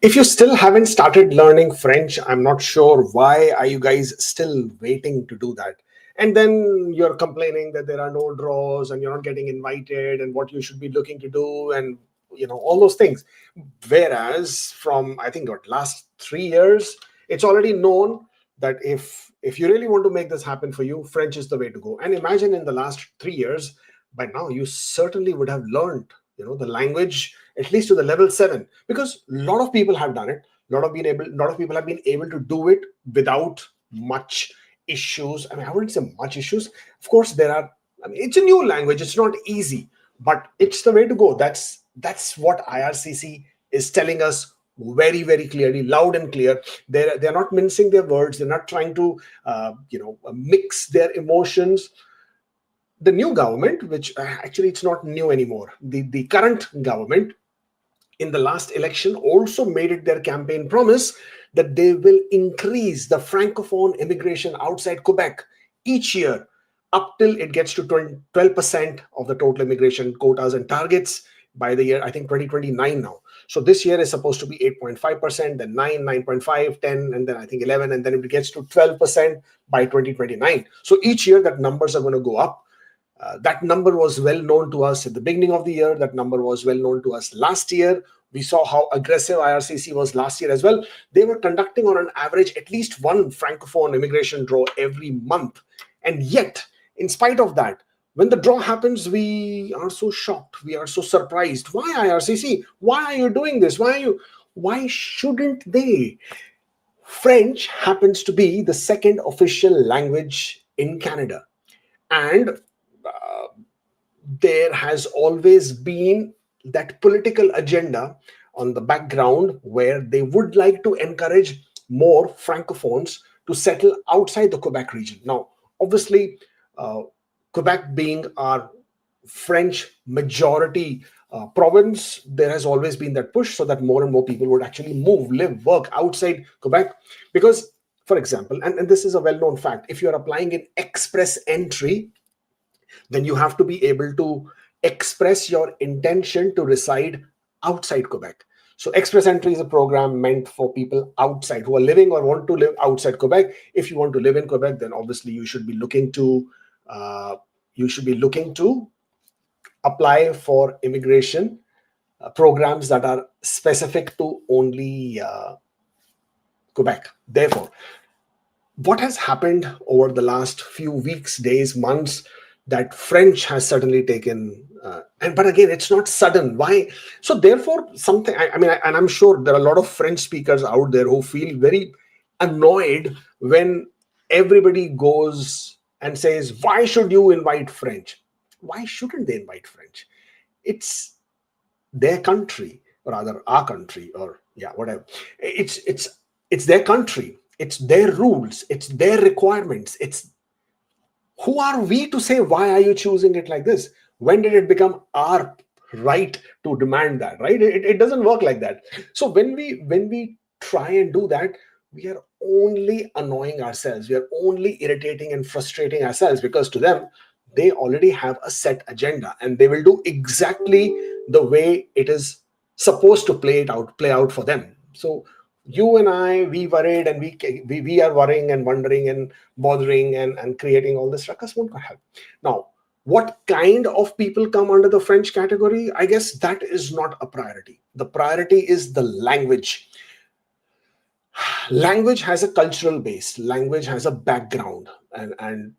If you still haven't started learning French, I'm not sure why are you guys still waiting to do that. And then you're complaining that there are no draws and you're not getting invited and what you should be looking to do and all those things. Whereas from I think what last 3 years, it's already known that if you really want to make this happen for you, French is the way to go. And imagine in the last 3 years, by now you certainly would have learned the language at least to the level 7, because a lot of people have done it. A lot of people have been able to do it without much issues. I mean, I wouldn't say much issues. Of course there are. I mean, it's a new language, it's not easy, but it's the way to go. That's what IRCC is telling us very, very clearly, loud and clear. They're not mincing their words. They're not trying to mix their emotions. The new government, which actually it's not new anymore, the current government in the last election also made it their campaign promise that they will increase the francophone immigration outside Quebec each year up till it gets to 12% of the total immigration quotas and targets by the year, I think, 2029 now. So this year is supposed to be 8.5%, then 9, 9.5, 10, and then I think 11, and then it gets to 12% by 2029. So each year that numbers are going to go up. That number was well known to us at the beginning of the year. That number was well known to us last year. We saw how aggressive IRCC was last year as well. They were conducting on an average at least one francophone immigration draw every month. And yet, in spite of that, when the draw happens, we are so shocked. We are so surprised. Why IRCC? Why are you doing this? Why shouldn't they? French happens to be the second official language in Canada. And there has always been that political agenda on the background where they would like to encourage more francophones to settle outside the Quebec region. Now, obviously, Quebec being our French majority province, there has always been that push so that more and more people would actually move, live, work outside Quebec. Because, for example, and this is a well-known fact, if you're applying in express entry, then you have to be able to express your intention to reside outside Quebec. So express entry is a program meant for people outside who are living or want to live outside Quebec. If you want to live in Quebec, then obviously you should be looking to apply for immigration programs that are specific to only Quebec. Therefore, what has happened over the last few weeks, days, months, that French has certainly taken, but again, it's not sudden. Why? So therefore, something. I mean, and I'm sure there are a lot of French speakers out there who feel very annoyed when everybody goes and says, "Why should you invite French?" Why shouldn't they invite French? It's their country, or rather our country, or yeah, whatever. It's their country. It's their rules. It's their requirements. Who are we to say, why are you choosing it like this? When did it become our right to demand that, right? It doesn't work like that. So when we try and do that, we are only annoying ourselves. We are only irritating and frustrating ourselves, because to them, they already have a set agenda and they will do exactly the way it is supposed to play out for them. So you and I, we worried, and we are worrying and wondering and bothering and creating all this ruckus won't help. Now, what kind of people come under the French category? I guess that is not a priority. The priority is the language. Language has a cultural base. Language has a background, and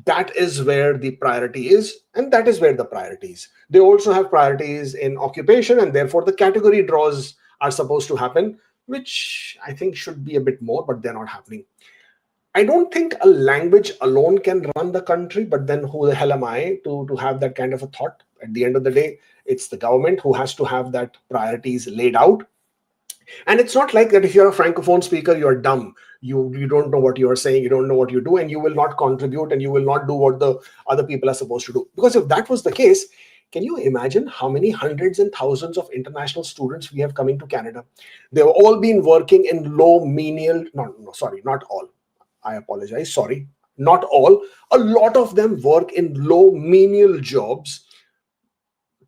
that is where the priority is, and that is where the priorities. They also have priorities in occupation, and therefore the category draws are supposed to happen, which I think should be a bit more, but they're not happening. I don't think a language alone can run the country, but then who the hell am I to have that kind of a thought? At the end of the day, it's the government who has to have that priorities laid out. And it's not like that if you're a francophone speaker, you're dumb. You don't know what you're saying, you don't know what you do, and you will not contribute, and you will not do what the other people are supposed to do. Because if that was the case, can you imagine how many hundreds and thousands of international students we have coming to Canada? They've all been working in low menial, no, sorry, not all. I apologize, sorry. Not all. A lot of them work in low menial jobs,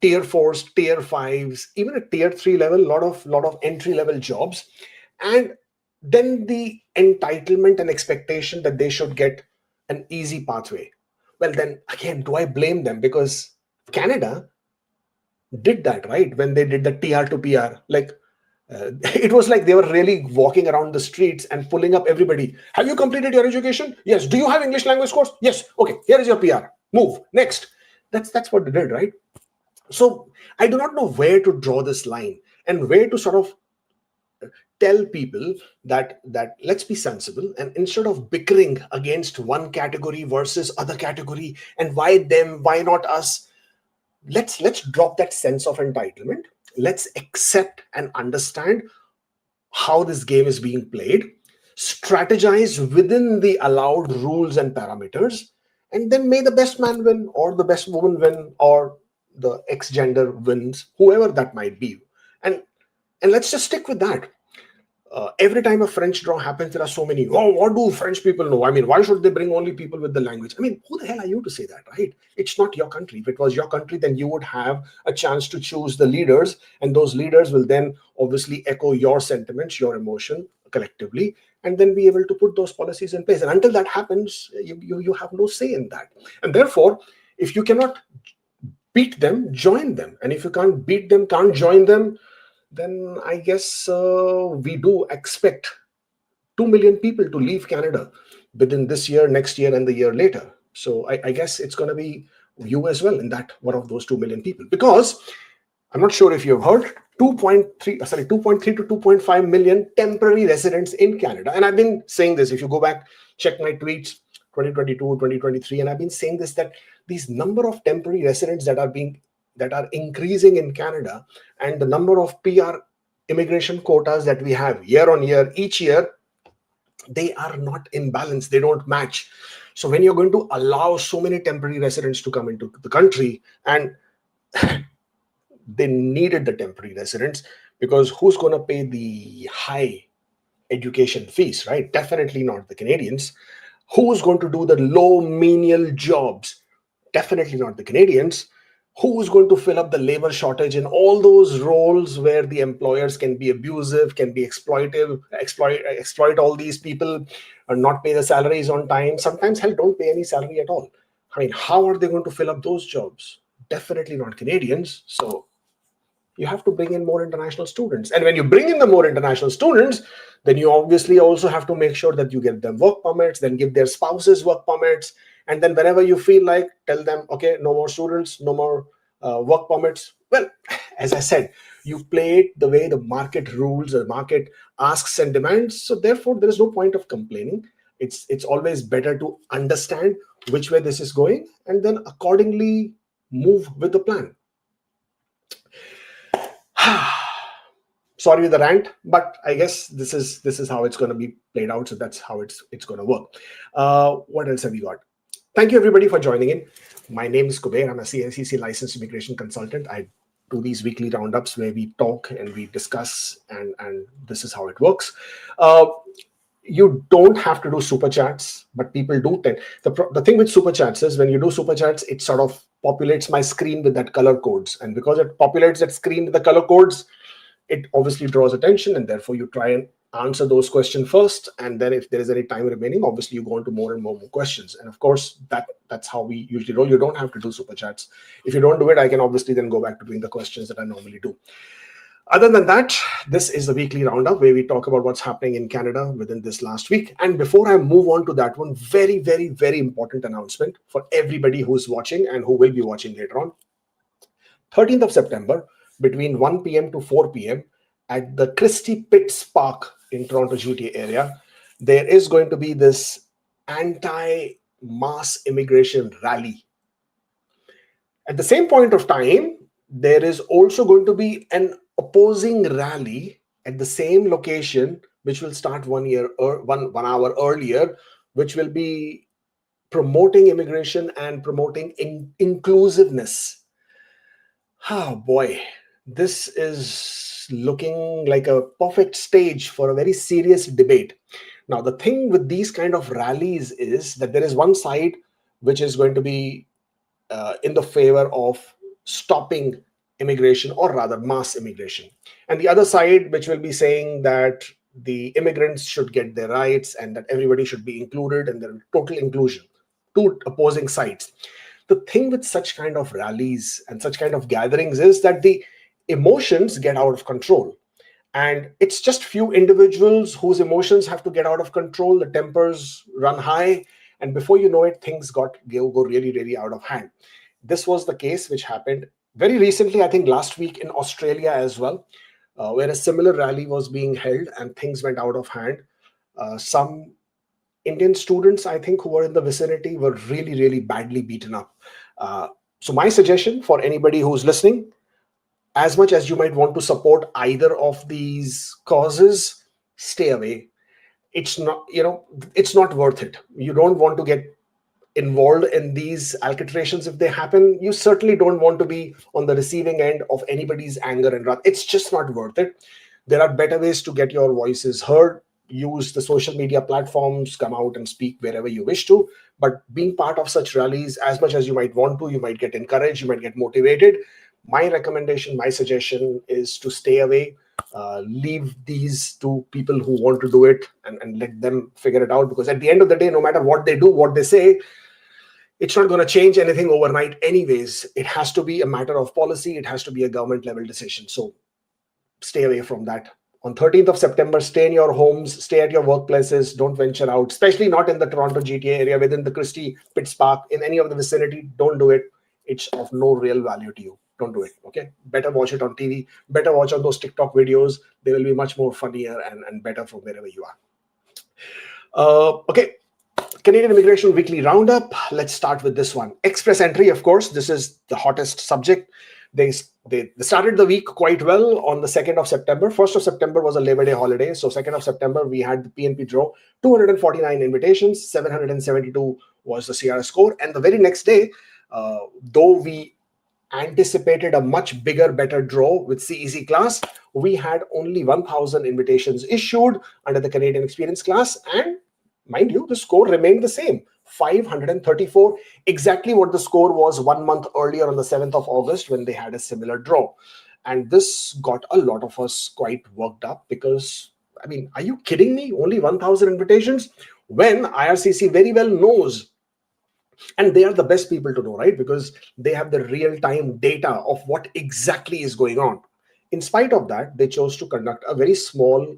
tier 4s, tier 5s, even a tier 3 level, lot of entry level jobs. And then the entitlement and expectation that they should get an easy pathway. Well, then again, do I blame them? Because Canada did that, right? When they did the TR to PR, like it was like they were really walking around the streets and pulling up everybody. Have you completed your education? Yes. Do you have English language course? Yes. Okay, here is your PR. Move next. That's what they did, right? So I do not know where to draw this line and where to sort of tell people that let's be sensible, and instead of bickering against one category versus other category and why them, why not us, let's drop that sense of entitlement. Let's accept and understand how this game is being played, strategize within the allowed rules and parameters, and then may the best man win, or the best woman win, or the X gender wins, whoever that might be. And let's just stick with that. Every time a French draw happens, there are so many. Oh, what do French people know? I mean, why should they bring only people with the language? I mean, who the hell are you to say that, right? It's not your country. If it was your country, then you would have a chance to choose the leaders, and those leaders will then obviously echo your sentiments, your emotion collectively, and then be able to put those policies in place. And until that happens, you have no say in that. And therefore, if you cannot beat them, join them. And if you can't beat them, can't join them, then I guess we do expect 2 million people to leave Canada within this year, next year, and the year later. So I guess it's going to be you as well in that one of those 2 million people. Because I'm not sure if you've heard, 2.3 to 2.5 million temporary residents in Canada. And I've been saying this, if you go back, check my tweets, 2022, 2023, and I've been saying this, that these number of temporary residents that are increasing in Canada, and the number of PR immigration quotas that we have year on year, each year, they are not in balance. They don't match. So when you're going to allow so many temporary residents to come into the country, and they needed the temporary residents, because who's going to pay the high education fees, right? Definitely not the Canadians. Who's going to do the low menial jobs? Definitely not the Canadians. Who's going to fill up the labor shortage in all those roles where the employers can be abusive, can be exploitive, exploit all these people, or not pay the salaries on time? Sometimes, hell, don't pay any salary at all. I mean, how are they going to fill up those jobs? Definitely not Canadians. So you have to bring in more international students. And when you bring in the more international students, then you obviously also have to make sure that you get them work permits, then give their spouses work permits. And then whenever you feel like, tell them, okay, no more students, no more work permits. Well, as I said, you play it the way the market rules, the market asks and demands. So therefore, there is no point of complaining. It's always better to understand which way this is going, and then accordingly move with the plan. Sorry with the rant, but I guess this is how it's going to be played out. So that's how it's going to work. What else have we got? Thank you everybody for joining in. My name is Kubeir. I'm a CICC licensed immigration consultant. I do these weekly roundups where we talk and we discuss, and this is how it works. You don't have to do super chats, but people do tend. The thing with super chats is, when you do super chats, it sort of populates my screen with that color codes, and because it populates that screen with the color codes, it obviously draws attention, and therefore you try and answer those questions first, and then if there is any time remaining, obviously you go on to more and more questions. And of course, that's how we usually roll. You don't have to do super chats. If you don't do it, I can obviously then go back to doing the questions that I normally do. Other than that, this is the weekly roundup where we talk about what's happening in Canada within this last week. And before I move on to that one, very, very, very important announcement for everybody who's watching and who will be watching later on. 13th of September, between 1 p.m. to 4 p.m. at the Christie Pitts Park in Toronto GTA area, there is going to be this anti-mass immigration rally. At the same point of time, there is also going to be an opposing rally at the same location, which will start 1 hour earlier, which will be promoting immigration and promoting inclusiveness. Oh boy, this is looking like a perfect stage for a very serious debate. Now, the thing with these kind of rallies is that there is one side which is going to be in the favor of stopping immigration, or rather mass immigration, and the other side which will be saying that the immigrants should get their rights and that everybody should be included and there total inclusion. Two opposing sides. The thing with such kind of rallies and such kind of gatherings is that the emotions get out of control, and it's just few individuals whose emotions have to get out of control, the tempers run high, and before you know it, things go really really out of hand. This was the case which happened very recently, I think last week, in Australia as well, where a similar rally was being held and things went out of hand. Some Indian students, I think, who were in the vicinity were really really badly beaten up. So my suggestion for anybody who's listening, as much as you might want to support either of these causes, stay away. It's not, it's not worth it. You don't want to get involved in these altercations if they happen. You certainly don't want to be on the receiving end of anybody's anger and wrath. It's just not worth it. There are better ways to get your voices heard. Use the social media platforms, come out and speak wherever you wish to. But being part of such rallies, as much as you might want to, you might get encouraged, you might get motivated. My recommendation, my suggestion is to stay away. Leave these to people who want to do it, and let them figure it out, because at the end of the day, no matter what they do, what they say, it's not going to change anything overnight anyways. It has to be a matter of policy. It has to be a government level decision. So stay away from that. On 13th of September, stay in your homes, stay at your workplaces, don't venture out, especially not in the Toronto GTA area, within the Christie, Pitts Park, in any of the vicinity. Don't do it. It's of no real value to you. Don't do it. Okay. Better watch it on TV. Better watch on those TikTok videos. They will be much more funnier and better from wherever you are. Okay. Canadian Immigration Weekly Roundup. Let's start with this one. Express entry, of course. This is the hottest subject. They started the week quite well on the 2nd of September. 1st of September was a Labor Day holiday. So 2nd of September, we had the PNP draw. 249 invitations. 772 was the CRS score. And the very next day, though we anticipated a much bigger, better draw with CEC class, we had only 1,000 invitations issued under the Canadian Experience class. And mind you, the score remained the same, 534, exactly what the score was 1 month earlier on the 7th of August when they had a similar draw. And this got a lot of us quite worked up because, I mean, are you kidding me? Only 1,000 invitations? When IRCC very well knows, and they are the best people to know, right? Because they have the real-time data of what exactly is going on. In spite of that, they chose to conduct a very small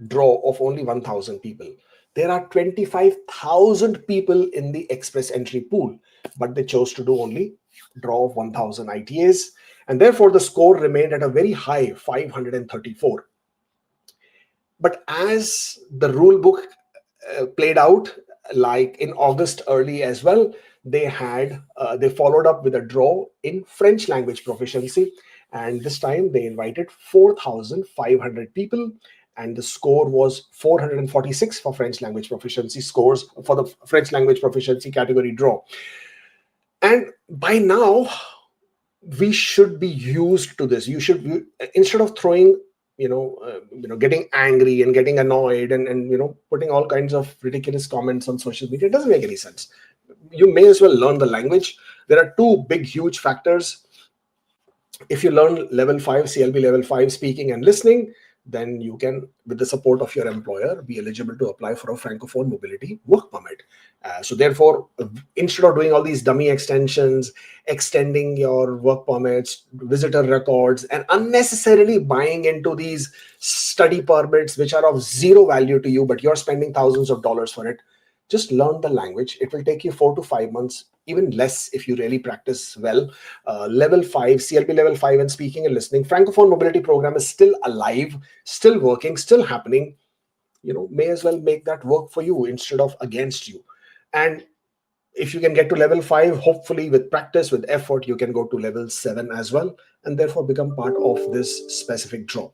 draw of only 1,000 people. There are 25,000 people in the express entry pool, but they chose to do only draw of 1,000 ITAs, and therefore the score remained at a very high 534. But as the rule book played out, like in August early as well, they followed up with a draw in French language proficiency, and this time they invited 4,500 people, and the score was 446 for French language proficiency scores for the French language proficiency category draw. And by now, we should be used to this. You should be, instead of throwing, getting angry and getting annoyed and putting all kinds of ridiculous comments on social media. It doesn't make any sense. You may as well learn the language. There are two big, huge factors. If you learn level 5, CLB level 5 speaking and listening, then you can, with the support of your employer, be eligible to apply for a Francophone mobility work permit. So therefore, instead of doing all these dummy extensions, extending your work permits, visitor records, and unnecessarily buying into these study permits, which are of zero value to you, but you're spending thousands of dollars for it, just learn the language. It will take you 4 to 5 months, even less if you really practice well. Level 5, CLB level 5 and speaking and listening. Francophone mobility program is still alive, still working, still happening. May as well make that work for you instead of against you. And if you can get to level 5, hopefully with practice, with effort, you can go to level 7 as well, and therefore become part of this specific draw.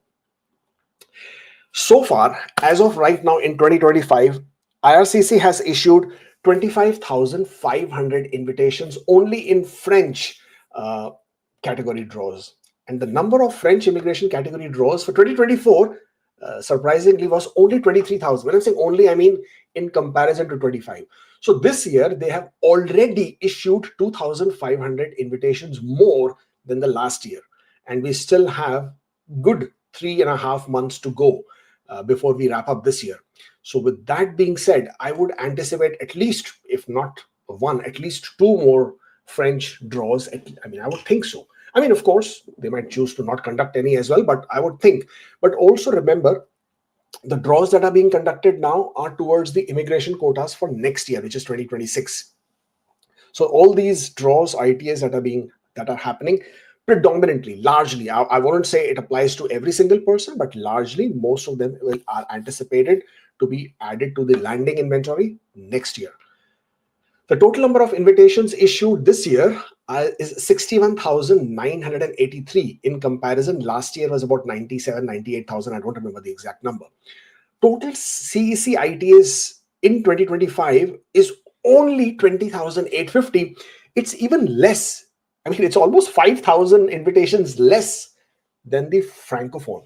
So far, as of right now in 2025, IRCC has issued 25,500 invitations only in French category draws. And the number of French immigration category draws for 2024, surprisingly, was only 23,000. When I'm saying only, I mean in comparison to 25. So this year, they have already issued 2,500 invitations more than the last year. And we still have good 3.5 months to go before we wrap up this year. So with that being said, I would anticipate at least, if not one, at least two more French draws. I mean, I would think so. I mean, of course, they might choose to not conduct any as well, but I would think. But also remember, the draws that are being conducted now are towards the immigration quotas for next year, which is 2026. So all these draws, ITAs that are happening, predominantly, largely, I won't say it applies to every single person, but largely most of them are anticipated to be added to the landing inventory next year. The total number of invitations issued this year is 61,983. In comparison, last year was about 97, 98,000. I don't remember the exact number. Total CEC ITAs in 2025 is only 20,850. It's even less. I mean, it's almost 5,000 invitations less than the Francophone.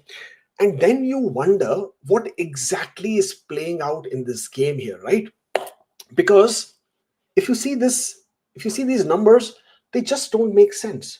And then you wonder what exactly is playing out in this game here, right? Because if you see these numbers, they just don't make sense.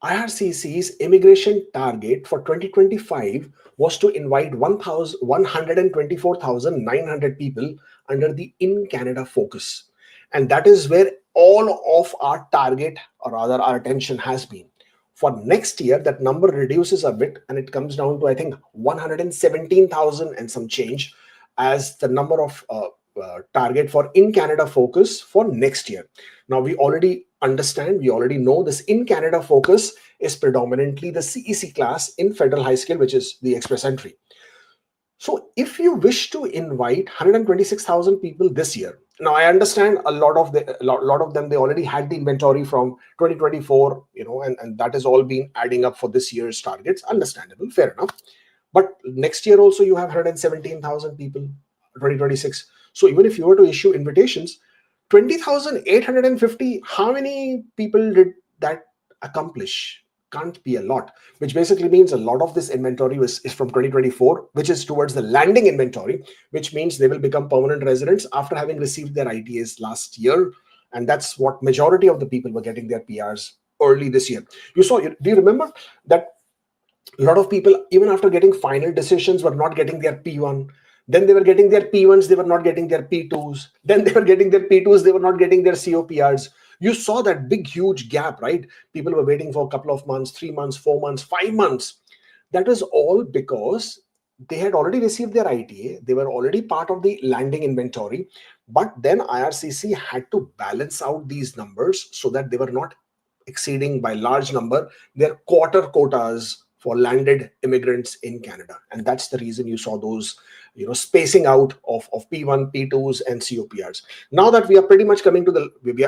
IRCC's immigration target for 2025 was to invite 124,900 people under the In Canada focus. And that is where all of our target, or rather our attention, has been. For next year, that number reduces a bit and it comes down to, I think, 117,000 and some change as the number of target for In Canada focus for next year. Now, we already know this In Canada focus is predominantly the CEC class in federal high skill, which is the express entry. So if you wish to invite 126,000 people this year, now I understand a lot of them, they already had the inventory from 2024, and that has all been adding up for this year's targets. Understandable, fair enough. But next year also you have 117,000 people, 2026. So even if you were to issue invitations, 20,850, how many people did that accomplish? Can't be a lot, which basically means a lot of this inventory is from 2024, which is towards the landing inventory, which means they will become permanent residents after having received their ITAs last year. And that's what majority of the people were getting their PRs early this year. Do you remember that a lot of people, even after getting final decisions, were not getting their P1. Then they were getting their P1s, they were not getting their P2s. Then they were getting their P2s, they were not getting their COPRs. You saw that big, huge gap, right? People were waiting for a couple of months, 3 months, 4 months, 5 months. That was all because they had already received their ITA. They were already part of the landing inventory. But then IRCC had to balance out these numbers so that they were not exceeding by large number their quarter quotas for landed immigrants in Canada. And that's the reason you saw those spacing out of P1, P2s, and COPRs. Now that we are pretty much coming to we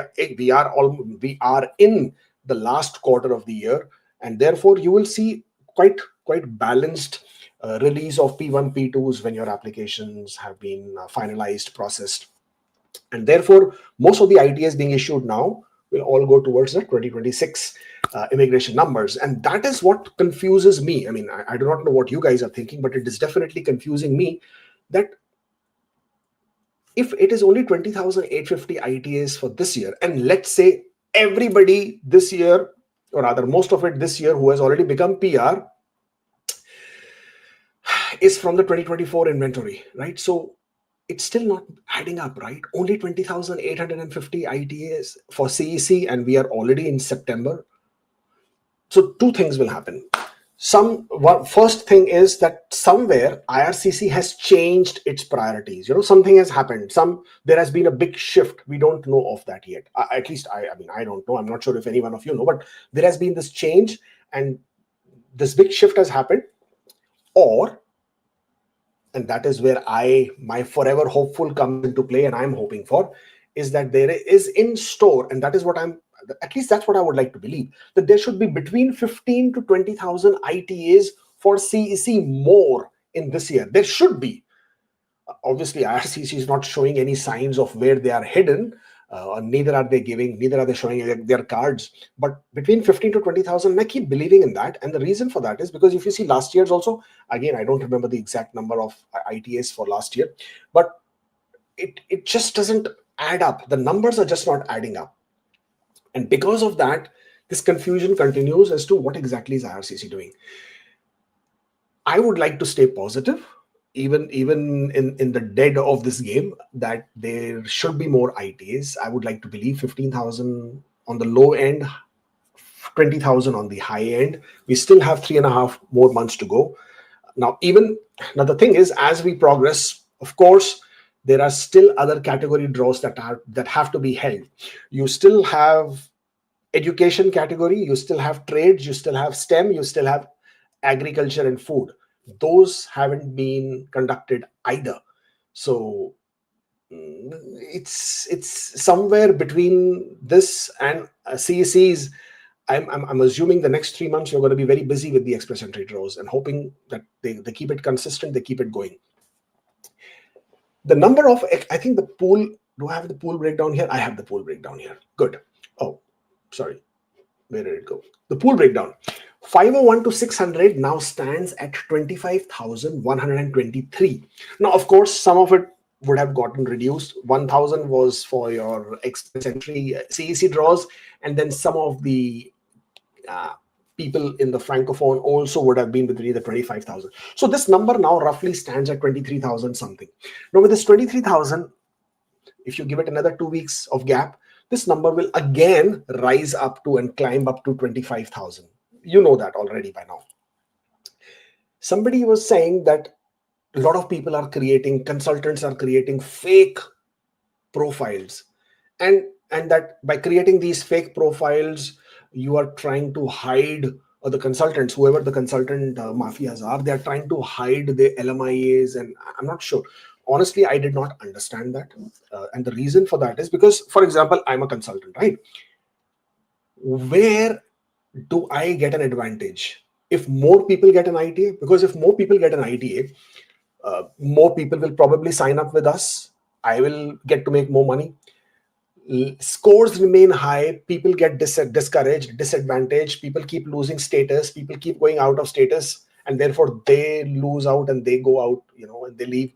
are in the last quarter of the year, and therefore you will see quite balanced release of P1, P2s when your applications have been finalized, processed, and therefore most of the ITAs being issued now will all go towards the 2026 immigration numbers. And that is what confuses me. I mean, I do not know what you guys are thinking, but it is definitely confusing me that if it is only 20,850 ITAs for this year, and let's say everybody this year, or rather most of it this year, who has already become PR is from the 2024 inventory, right? So it's still not adding up, right? Only 20,850 ITAs for CEC, and we are already in September. So two things will happen. First thing is that somewhere IRCC has changed its priorities. Something has happened. There has been a big shift. We don't know of that yet. At least I don't know. I'm not sure if any one of you know, but there has been this change, and this big shift has happened. And that is where my forever hopeful comes into play, and I'm hoping for, is that there is in store, and that is what at least that's what I would like to believe, that there should be between 15 to 20,000 ITAs for CEC more in this year. There should be. Obviously, IRCC is not showing any signs of where they are hidden. Neither are they showing their cards. But between 15 to 20,000, I keep believing in that. And the reason for that is because if you see last year's also, again, I don't remember the exact number of ITAs for last year, but it just doesn't add up. The numbers are just not adding up. And because of that, this confusion continues as to what exactly is IRCC doing. I would like to stay positive, even in the dead of this game, that there should be more ITAs. I would like to believe 15,000 on the low end, 20,000 on the high end. We still have 3.5 more months to go. Now the thing is, as we progress, of course, there are still other category draws that have to be held. You still have education category, you still have trades, you still have STEM, you still have agriculture and food. Those haven't been conducted either. So it's somewhere between this and CECs. I'm assuming the next 3 months you're going to be very busy with the express entry draws and hoping that they keep it consistent, they keep it going. The number of, I think the pool, do I have the pool breakdown here? I have the pool breakdown here. Good. Oh, sorry. Where did it go? The pool breakdown. 501 to 600 now stands at 25,123. Now, of course, some of it would have gotten reduced. 1,000 was for your express entry CEC draws, and then some of the people in the Francophone also would have been between the 25,000. So this number now roughly stands at 23,000 something. Now with this 23,000, if you give it another 2 weeks of gap, this number will again rise up to and climb up to 25,000. You know that already by now. Somebody was saying that a lot of people are consultants are creating fake profiles, and that by creating these fake profiles, you are trying to hide, or the consultants, whoever the consultant mafias are, they are trying to hide the LMIAs. And I'm not sure. Honestly, I did not understand that. And the reason for that is because, for example, I'm a consultant, right? Where do I get an advantage if more people get an ITA? Because if more people get an ITA, more people will probably sign up with us. I will get to make more money. Scores remain high, people get discouraged, disadvantaged, people keep losing status, people keep going out of status, and therefore they lose out and they go out, and they leave.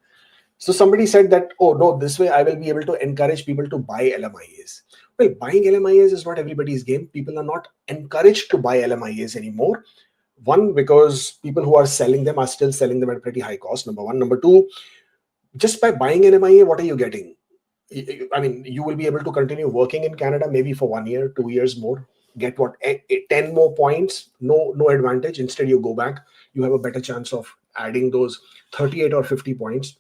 So somebody said that, oh no, this way I will be able to encourage people to buy LMIAs. Well, buying LMIAs is not everybody's game. People are not encouraged to buy LMIAs anymore. One, because people who are selling them are still selling them at a pretty high cost, number one. Number two, just by buying an LMIA, what are you getting? I mean, you will be able to continue working in Canada maybe for 1 year, 2 years more, get 10 more points, no advantage. Instead, you go back, you have a better chance of adding those 38 or 50 points.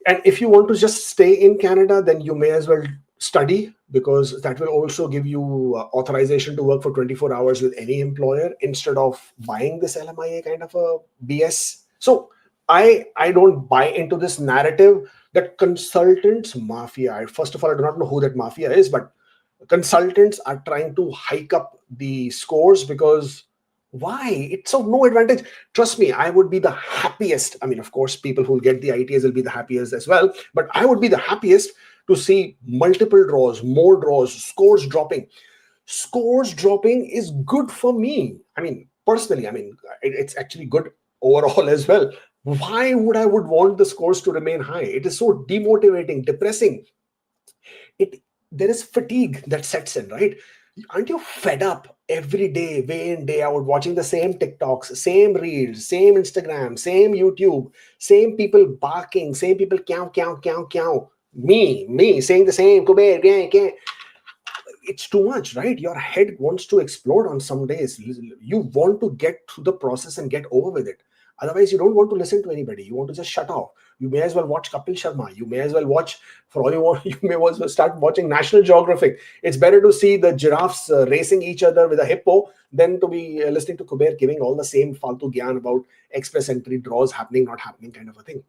And if you want to just stay in Canada, then you may as well study, because that will also give you authorization to work for 24 hours with any employer instead of buying this LMIA kind of a BS. So I don't buy into this narrative that consultants mafia. First of all, I do not know who that mafia is, but consultants are trying to hike up the scores because why? It's of no advantage. Trust me, I would be the happiest. I mean, of course, people who get the ITAs will be the happiest as well, but I would be the happiest to see multiple draws, more draws, scores dropping. Scores dropping is good for me. I mean, personally, it's actually good overall as well. Why would I want the scores to remain high? It is so demotivating, depressing. There is fatigue that sets in, right? Aren't you fed up every day, day in, day out, watching the same TikToks, same reels, same Instagram, same YouTube, same people barking, same people cow, cow, cow, cow. Me saying the same, Kubeir, yeah. It's too much, right? Your head wants to explode on some days. You want to get through the process and get over with it. Otherwise, you don't want to listen to anybody. You want to just shut off. You may as well watch Kapil Sharma. You may as well watch, for all you want, you may as well start watching National Geographic. It's better to see the giraffes racing each other with a hippo than to be listening to Kubeir giving all the same faltu gyan about express entry draws happening, not happening kind of a thing.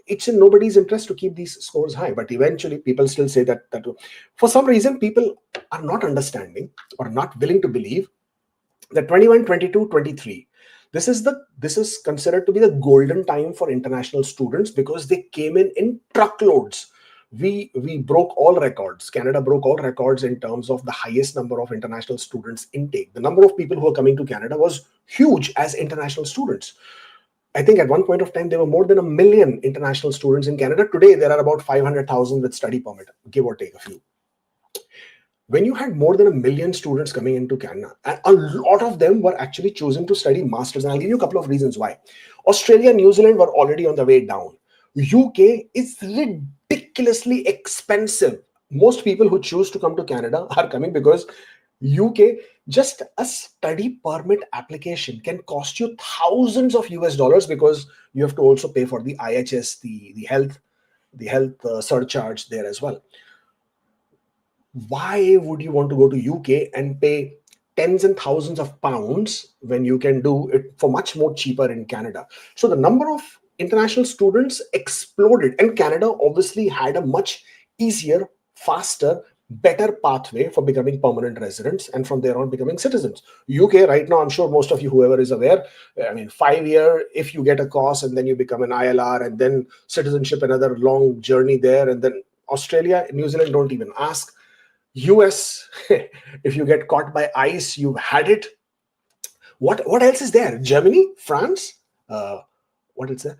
It's in nobody's interest to keep these scores high, but eventually people still say that for some reason people are not understanding or not willing to believe that 21, 22, 23, this is considered to be the golden time for international students because they came in truckloads. We broke all records. Canada broke all records in terms of the highest number of international students intake. The number of people who are coming to Canada was huge as international students. I think at one point of time, there were more than 1 million international students in Canada. Today, there are about 500,000 with study permit, give or take a few. When you had more than 1 million students coming into Canada, and a lot of them were actually choosing to study masters. And I'll give you a couple of reasons why. Australia, New Zealand were already on the way down. UK is ridiculously expensive. Most people who choose to come to Canada are coming because UK, just a study permit application can cost you thousands of US dollars, because you have to also pay for the IHS, the health surcharge there as well. Why would you want to go to UK and pay tens and thousands of pounds when you can do it for much more cheaper in Canada? So the number of international students exploded, and Canada obviously had a much easier, faster, better pathway for becoming permanent residents, and from there on becoming citizens. UK right now, I'm sure most of you, whoever is aware, I mean, 5 year, if you get a course and then you become an ILR and then citizenship, another long journey there. And then Australia, New Zealand don't even ask. US, if you get caught by ICE, you've had it. What else is there? Germany, France, what is there?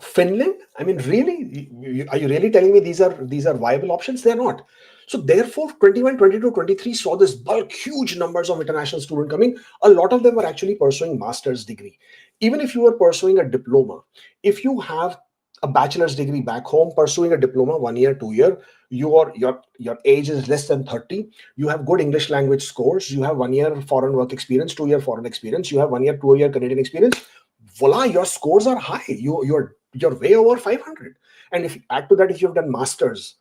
Finland. I mean, really, are you really telling me these are viable options? They're not. So therefore, 21, 22, 23 saw this bulk, huge numbers of international students coming. A lot of them were actually pursuing master's degree. Even if you were pursuing a diploma, if you have a bachelor's degree back home, pursuing a diploma 1 year, 2 year, your age is less than 30, you have good English language scores, you have 1 year foreign work experience, 2 year foreign experience, you have 1 year, 2 year Canadian experience, voila, your scores are high. You're way over 500. And if you add to that, if you've done masters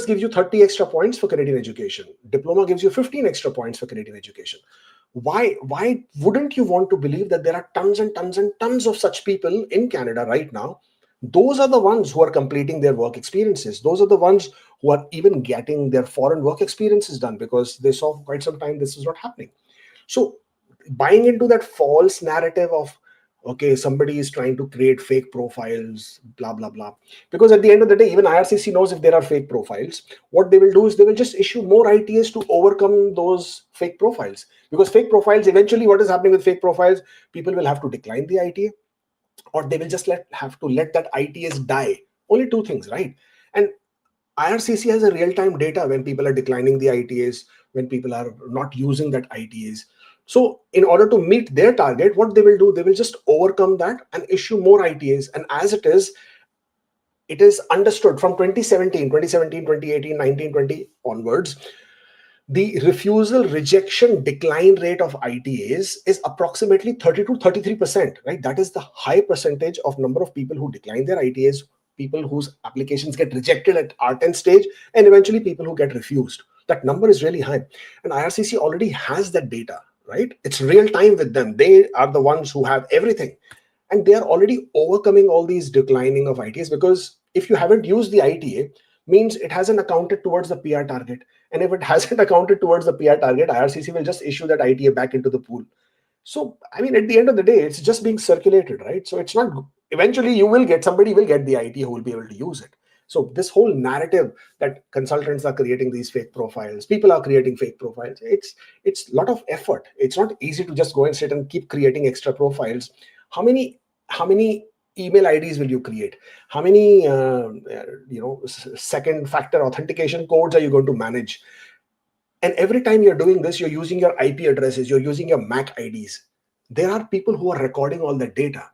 gives you 30 extra points for Canadian education, diploma gives you 15 extra points for Canadian education. Why wouldn't you want to believe that there are tons and tons and tons of such people in Canada right now? Those are the ones who are completing their work experiences. Those are the ones who are even getting their foreign work experiences done, because they saw for quite some time this is not happening. So buying into that false narrative of, okay, somebody is trying to create fake profiles, blah blah blah, because at the end of the day, even IRCC knows if there are fake profiles, what they will do is they will just issue more ITAs to overcome those fake profiles. Because fake profiles, eventually what is happening with fake profiles, people will have to decline the ITA, or they will just have to let that ITS die. Only two things, right? And IRCC has a real-time data when people are declining the ITAs, when people are not using that ITAs. So in order to meet their target, what they will do, they will just overcome that and issue more ITAs. And as it is understood from 2017, 2018, 19, 20 onwards, the refusal, rejection, decline rate of ITAs is approximately 30 to 33%, right? That is the high percentage of number of people who decline their ITAs, people whose applications get rejected at R10 stage, and eventually people who get refused. That number is really high. And IRCC already has that data, right? It's real time with them. They are the ones who have everything. And they are already overcoming all these declining of ITAs, because if you haven't used the ITA, means it hasn't accounted towards the PR target. And if it hasn't accounted towards the PR target, IRCC will just issue that ITA back into the pool. So, I mean, at the end of the day, it's just being circulated, right? So it's not, eventually somebody will get the ITA who will be able to use it. So this whole narrative that consultants are creating these fake profiles, people are creating fake profiles, it's a lot of effort. It's not easy to just go and sit and keep creating extra profiles. How many email IDs will you create? How many second factor authentication codes are you going to manage? And every time you're doing this, you're using your IP addresses, you're using your MAC IDs. There are people who are recording all that data.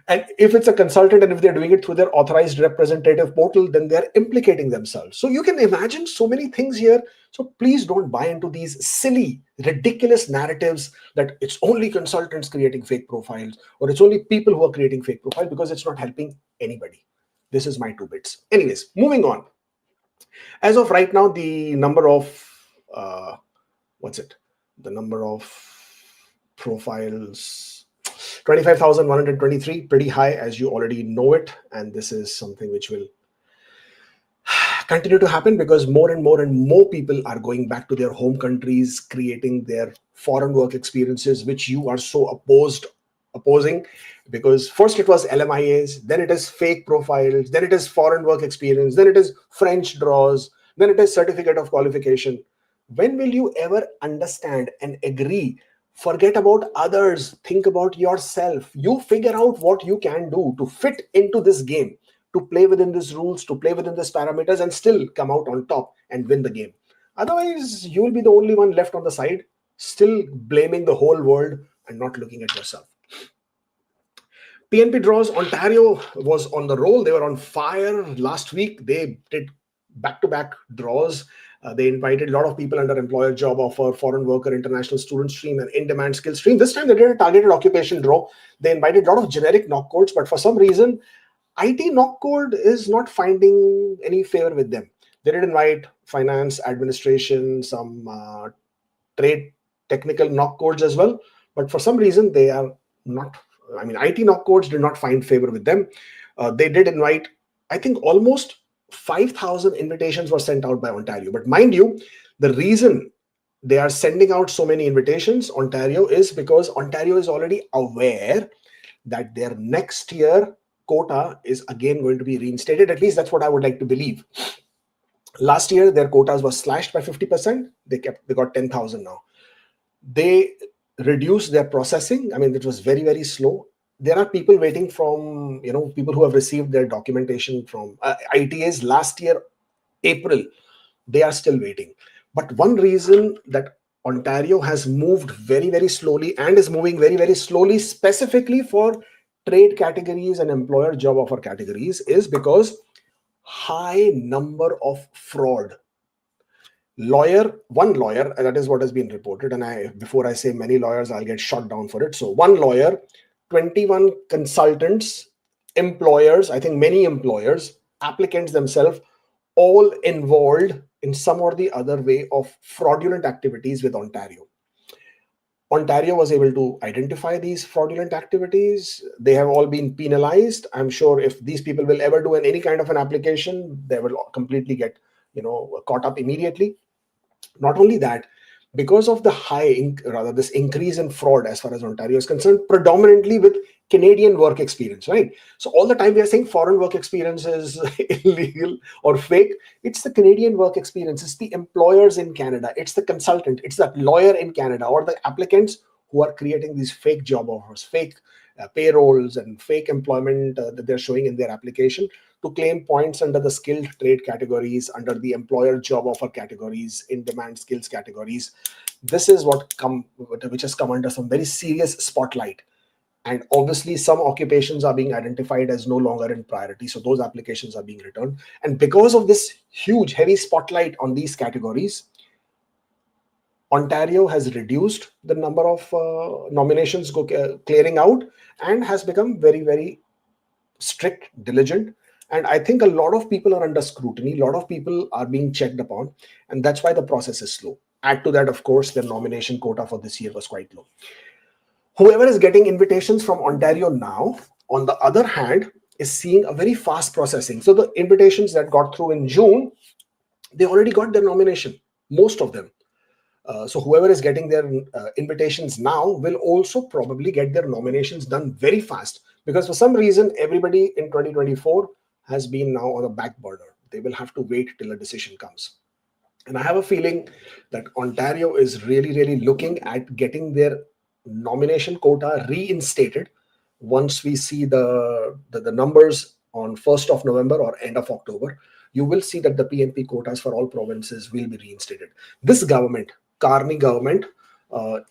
And if it's a consultant and if they're doing it through their authorized representative portal, then they're implicating themselves. So you can imagine so many things here. So please don't buy into these silly, ridiculous narratives that it's only consultants creating fake profiles, or it's only people who are creating fake profiles, because it's not helping anybody. This is my 2 bits. Anyways, moving on. As of right now, the number of the number of profiles, 25,123, pretty high, as you already know it. And this is something which will continue to happen, because more and more people are going back to their home countries, creating their foreign work experiences, which you are so opposing. Because first it was LMIAs, then it is fake profiles, then it is foreign work experience, then it is French draws, then it is certificate of qualification. When will you ever understand and agree Forget about others. Think about yourself. You figure out what you can do to fit into this game, to play within these rules, to play within these parameters, and still come out on top and win the game. Otherwise, you will be the only one left on the side, still blaming the whole world and not looking at yourself. PNP draws. Ontario was on the roll. They were on fire last week. They did back-to-back draws. They invited a lot of people under employer job offer, foreign worker, international student stream, and in-demand skill stream. This time they did a targeted occupation draw. They invited a lot of generic knock codes, but for some reason, IT knock code is not finding any favor with them. They did invite finance, administration, some trade technical knock codes as well, but for some reason they are not. I mean, IT knock codes did not find favor with them. They did invite, I think, almost 5,000 invitations were sent out by Ontario. But mind you, the reason they are sending out so many invitations, Ontario, is because Ontario is already aware that their next year quota is again going to be reinstated. At least that's what I would like to believe. Last year, their quotas were slashed by 50%. They got 10,000 now. They reduced their processing. I mean, it was very, very slow. There are people waiting from, people who have received their documentation from ITAs last year, April. They are still waiting. But one reason that Ontario has moved very, very slowly and is moving very, very slowly specifically for trade categories and employer job offer categories is because high number of fraud. One lawyer, that is what has been reported, and before I say many lawyers, I'll get shot down for it. So one lawyer, 21 consultants, employers, I think many employers, applicants themselves, all involved in some or the other way of fraudulent activities with Ontario. Ontario was able to identify these fraudulent activities. They have all been penalized. I'm sure if these people will ever do any kind of an application, they will completely get caught up immediately. Not only that, because of the this increase in fraud as far as Ontario is concerned, predominantly with Canadian work experience, right? So all the time we are saying foreign work experience is illegal or fake. It's the Canadian work experience. It's the employers in Canada. It's the consultant. It's that lawyer in Canada or the applicants who are creating these fake job offers, fake payrolls and fake employment that they're showing in their application to claim points under the skilled trade categories, under the employer job offer categories, in-demand skills categories. This is which has come under some very serious spotlight. And obviously, some occupations are being identified as no longer in priority. So those applications are being returned. And because of this huge, heavy spotlight on these categories, Ontario has reduced the number of nominations clearing out and has become very, very strict, diligent. And I think a lot of people are under scrutiny. A lot of people are being checked upon. And that's why the process is slow. Add to that, of course, their nomination quota for this year was quite low. Whoever is getting invitations from Ontario now, on the other hand, is seeing a very fast processing. So the invitations that got through in June, they already got their nomination, most of them. So whoever is getting their invitations now will also probably get their nominations done very fast, because for some reason, everybody in 2024 has been now on a back burner. They will have to wait till a decision comes. And I have a feeling that Ontario is really, really looking at getting their nomination quota reinstated once we see the numbers on 1st of November or end of October. You will see that the PNP quotas for all provinces will be reinstated. This government, Carney government,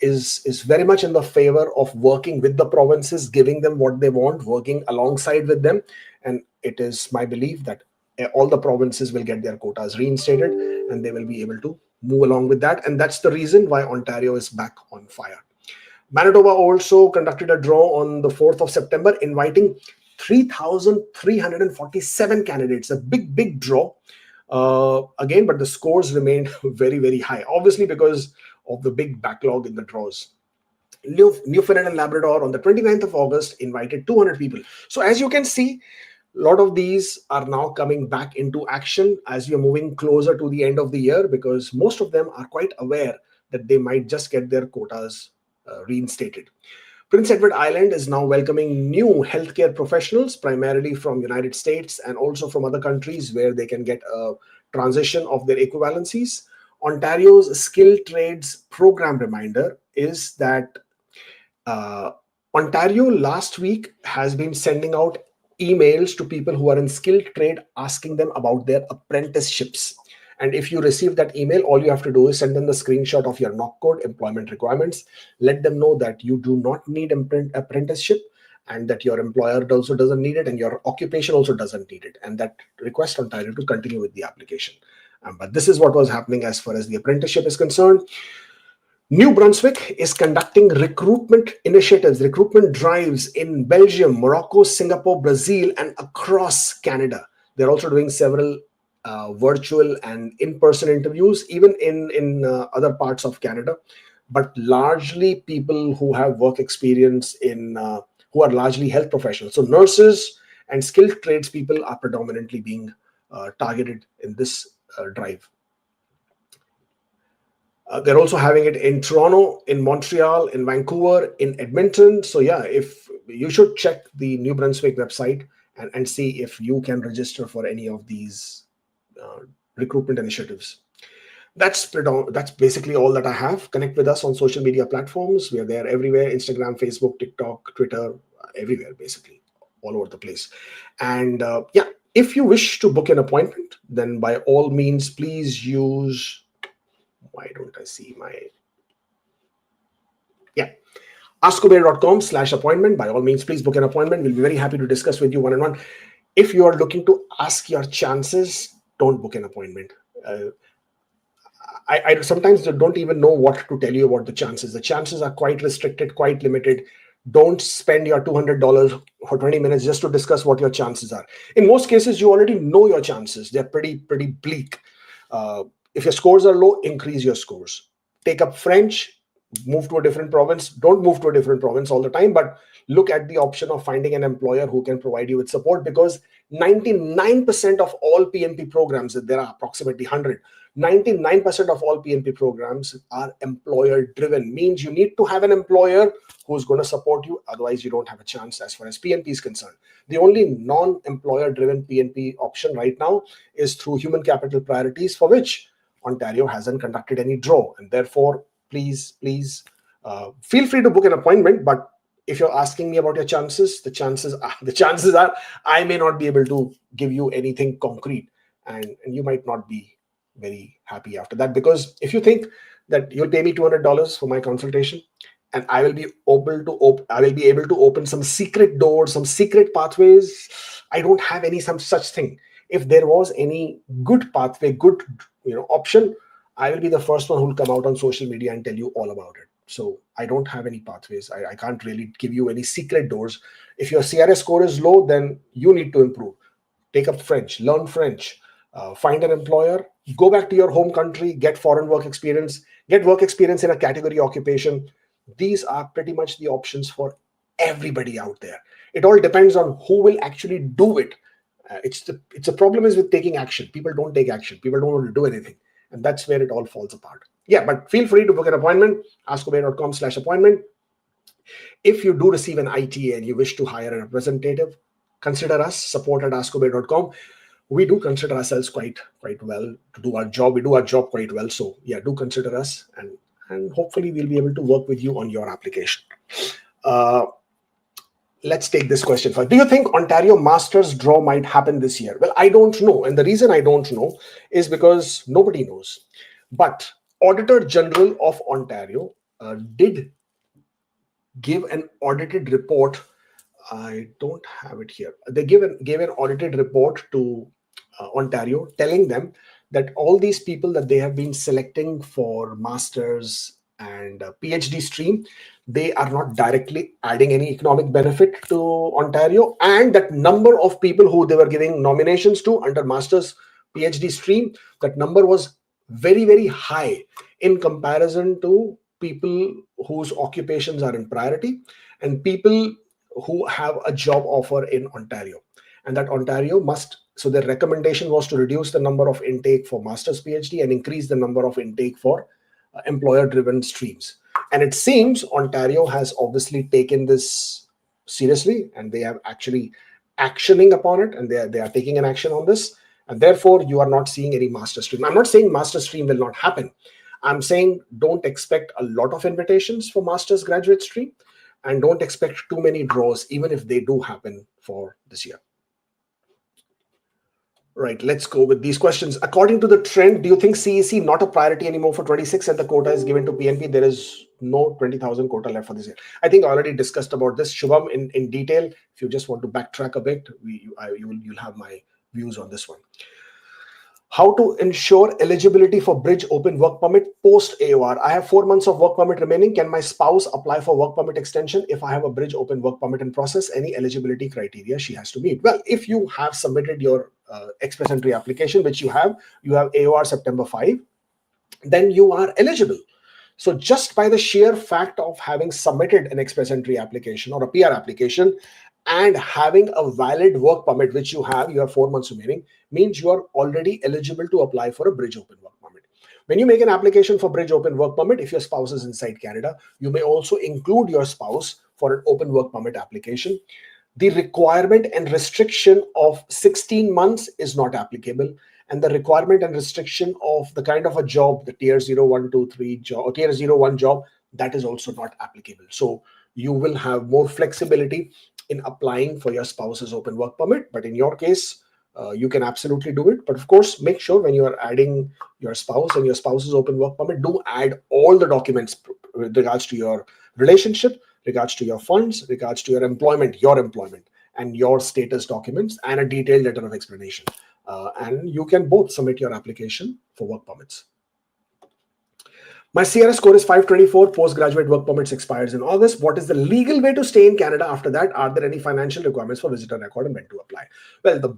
is very much in the favor of working with the provinces, giving them what they want, working alongside with them. And it is my belief that all the provinces will get their quotas reinstated and they will be able to move along with that. And that's the reason why Ontario is back on fire. Manitoba also conducted a draw on the 4th of September, inviting 3,347 candidates, a big, big draw. Again, but the scores remained very, very high, obviously because of the big backlog in the draws. Newfoundland and Labrador on the 29th of August invited 200 people. So as you can see, a lot of these are now coming back into action as we are moving closer to the end of the year, because most of them are quite aware that they might just get their quotas reinstated. Prince Edward Island is now welcoming new healthcare professionals, primarily from United States and also from other countries where they can get a transition of their equivalencies. Ontario's skill trades program reminder is that uh, Ontario last week has been sending out emails to people who are in skilled trade asking them about their apprenticeships. And if you receive that email, all you have to do is send them the screenshot of your knock code employment requirements. Let them know that you do not need apprenticeship, and that your employer also doesn't need it, and your occupation also doesn't need it, and that request Ontario to continue with the application. But this is what was happening as far as the apprenticeship is concerned. New Brunswick is conducting recruitment initiatives, recruitment drives in Belgium, Morocco, Singapore, Brazil, and across Canada. They're also doing several virtual and in-person interviews, even in other parts of Canada, but largely people who have work experience who are largely health professionals. So nurses and skilled tradespeople are predominantly being targeted in this drive. They're also having it in Toronto, in Montreal, in Vancouver, in Edmonton. So yeah, if you should check the New Brunswick website and see if you can register for any of these recruitment initiatives. That's basically all that I have. Connect with us on social media platforms. We are there everywhere: Instagram, Facebook, TikTok, Twitter, everywhere, basically, all over the place. And yeah, if you wish to book an appointment, then by all means, please use... Why don't I see my... Yeah. askkubeir.com/appointment. By all means, please book an appointment. We'll be very happy to discuss with you one-on-one. If you are looking to ask your chances, don't book an appointment. I sometimes don't even know what to tell you about the chances. The chances are quite restricted, quite limited. Don't spend your $200 for 20 minutes just to discuss what your chances are. In most cases, you already know your chances. They're pretty bleak. If your scores are low, increase your scores. Take up French, move to a different province. Don't move to a different province all the time, but look at the option of finding an employer who can provide you with support, because 99% of all PNP programs, there are approximately 100, 99% of all PNP programs are employer driven. Means you need to have an employer who's going to support you. Otherwise, you don't have a chance as far as PNP is concerned. The only non-employer driven PNP option right now is through human capital priorities, for which Ontario hasn't conducted any draw. And therefore, please feel free to book an appointment. But if you're asking me about your chances, the chances are I may not be able to give you anything concrete, and you might not be very happy after that. Because if you think that you'll pay me $200 for my consultation, and I will be able to open some secret doors, some secret pathways, I don't have any some such thing. If there was any good pathway, good option, I will be the first one who will come out on social media and tell you all about it. So I don't have any pathways. I can't really give you any secret doors. If your CRS score is low, then you need to improve. Take up French, learn French, find an employer, go back to your home country, get foreign work experience, get work experience in a category occupation. These are pretty much the options for everybody out there. It all depends on who will actually do it. It's a problem is with taking action. People don't take action. People don't want to do anything. And that's where it all falls apart. Yeah, but feel free to book an appointment, askkubeir.com/appointment. If you do receive an ITA and you wish to hire a representative, consider us, support@askkubeir.com. We do consider ourselves quite well to do our job. We do our job quite well. So yeah, do consider us, and hopefully we'll be able to work with you on your application. Let's take this question first. Do you think Ontario Masters draw might happen this year? Well, I don't know. And the reason I don't know is because nobody knows. But Auditor General of Ontario did give an audited report. I don't have it here. They gave an audited report to Ontario, telling them that all these people that they have been selecting for Masters and PhD stream, they are not directly adding any economic benefit to Ontario. And that number of people who they were giving nominations to under Masters PhD stream, that number was very, very high in comparison to people whose occupations are in priority and people who have a job offer in Ontario. And that Ontario must, so their recommendation was to reduce the number of intake for Masters PhD and increase the number of intake for employer-driven streams. And it seems Ontario has obviously taken this seriously, and they have actually actioning upon it, and they are taking an action on this. And therefore, you are not seeing any master stream. I'm not saying master stream will not happen. I'm saying don't expect a lot of invitations for master's graduate stream, and don't expect too many draws, even if they do happen for this year. Right, let's go with these questions. According to the trend, do you think CEC not a priority anymore for 26 and the quota is given to PNP? There is no 20,000 quota left for this year. I think I already discussed about this, Shubham, in detail. If you just want to backtrack a bit, you'll have my views on this one. How to ensure eligibility for bridge open work permit post AOR? I have 4 months of work permit remaining. Can my spouse apply for work permit extension if I have a bridge open work permit in process? Any eligibility criteria she has to meet? Well, if you have submitted your express entry application, which you have AOR September 5, then you are eligible. So just by the sheer fact of having submitted an express entry application or a PR application and having a valid work permit, which you have 4 months remaining, means you are already eligible to apply for a bridge open work permit. When you make an application for bridge open work permit, if your spouse is inside Canada, you may also include your spouse for an open work permit application. The requirement and restriction of 16 months is not applicable. And the requirement and restriction of the kind of a job, the tier 0, 1, 2, 3 job, or tier 0, 1 job, that is also not applicable. So you will have more flexibility in applying for your spouse's open work permit. But in your case, you can absolutely do it. But of course, make sure when you are adding your spouse and your spouse's open work permit, do add all the documents with regards to your relationship, regards to your funds, regards to your employment, and your status documents, and a detailed letter of explanation. And you can both submit your application for work permits. My CRS score is 524. Postgraduate work permits expires in August. What is the legal way to stay in Canada after that? Are there any financial requirements for visitor record and when to apply? Well,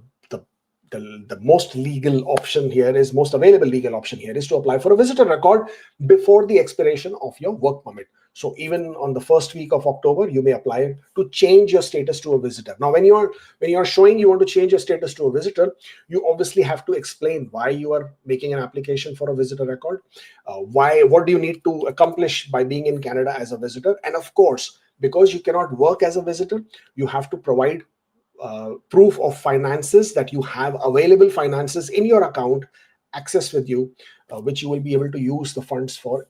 the most legal option here is, most available legal option here is to apply for a visitor record before the expiration of your work permit. So even on the first week of October, you may apply to change your status to a visitor. Now, when you are showing you want to change your status to a visitor, you obviously have to explain why you are making an application for a visitor record, what do you need to accomplish by being in Canada as a visitor, and of course, because you cannot work as a visitor, you have to provide proof of finances, that you have available finances in your account, access with you, which you will be able to use the funds for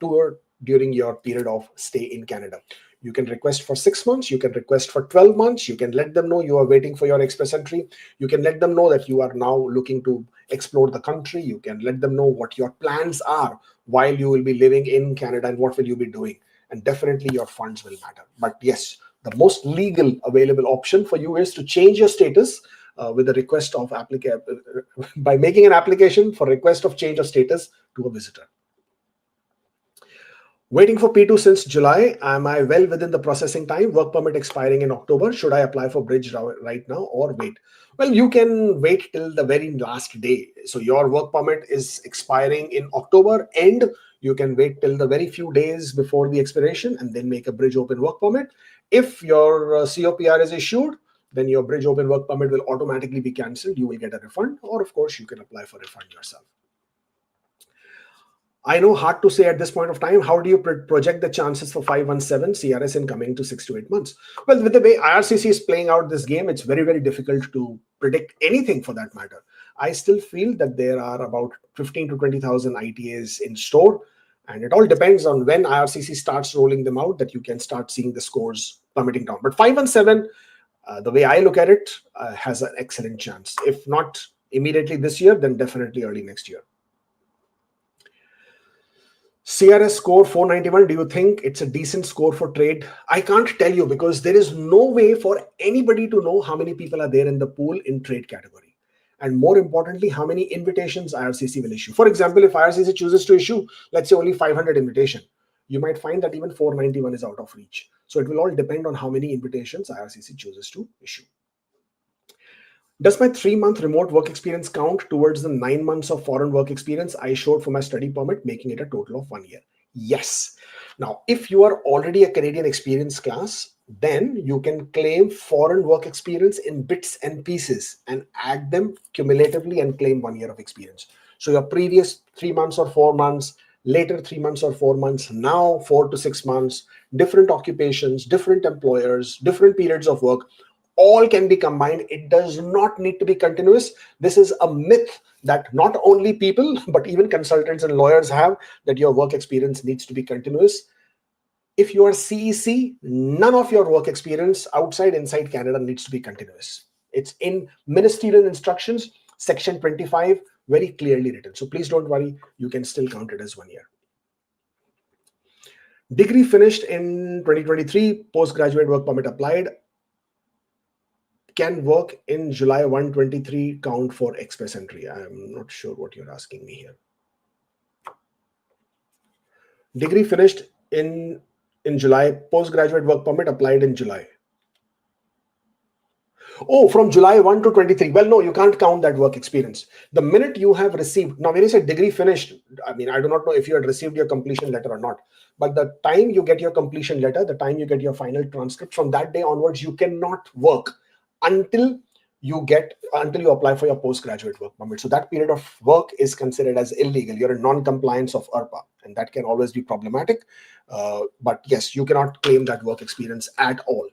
during your period of stay in Canada. You can request for 6 months, you can request for 12 months, you can let them know you are waiting for your express entry, you can let them know that you are now looking to explore the country, you can let them know what your plans are while you will be living in Canada and what will you be doing, and definitely your funds will matter. But yes, the most legal available option for you is to change your status with a request of by making an application for request of change of status to a visitor. Waiting for P2 since July. Am I well within the processing time? Work permit expiring in October. Should I apply for bridge right now or wait? Well, you can wait till the very last day. So your work permit is expiring in October end. You can wait till the very few days before the expiration and then make a bridge open work permit. If your COPR is issued, then your bridge open work permit will automatically be cancelled. You will get a refund, or of course, you can apply for refund yourself. I know, hard to say at this point of time. How do you project the chances for 517 CRS in coming to 6 to 8 months? Well, with the way IRCC is playing out this game, it's very, very difficult to predict anything for that matter. I still feel that there are about 15 to 20,000 ITAs in store. And it all depends on when IRCC starts rolling them out that you can start seeing the scores plummeting down. But 517, the way I look at it, has an excellent chance. If not immediately this year, then definitely early next year. CRS score 491, do you think it's a decent score for trade? I can't tell you, because there is no way for anybody to know how many people are there in the pool in trade category. And more importantly, how many invitations IRCC will issue. For example, if IRCC chooses to issue, let's say only 500 invitation, you might find that even 491 is out of reach. So it will all depend on how many invitations IRCC chooses to issue. Does my 3-month remote work experience count towards the 9 months of foreign work experience I showed for my study permit, making it a total of 1 year? Yes. Now, if you are already a Canadian experience class, then you can claim foreign work experience in bits and pieces and add them cumulatively and claim 1 year of experience. So your previous 3 months or 4 months, later 3 months or 4 months, now 4 to 6 months, different occupations, different employers, different periods of work, all can be combined. It does not need to be continuous. This is a myth that not only people, but even consultants and lawyers have, that your work experience needs to be continuous. If you are CEC, none of your work experience inside Canada needs to be continuous. It's in ministerial instructions, section 25, very clearly written. So please don't worry, you can still count it as 1 year. Degree finished in 2023, postgraduate work permit applied, can work in July 123 count for express entry? I'm not sure what you're asking me here. Degree finished in July, postgraduate work permit applied in July. Oh, from July 1 to 23. Well, no, you can't count that work experience. The minute you have received, now when you say degree finished, I mean, I do not know if you had received your completion letter or not, but the time you get your completion letter, the time you get your final transcript, from that day onwards, you cannot work until you apply for your postgraduate work permit. So that period of work is considered as illegal. You're in non-compliance of IRPA, and that can always be problematic. But yes, you cannot claim that work experience at all.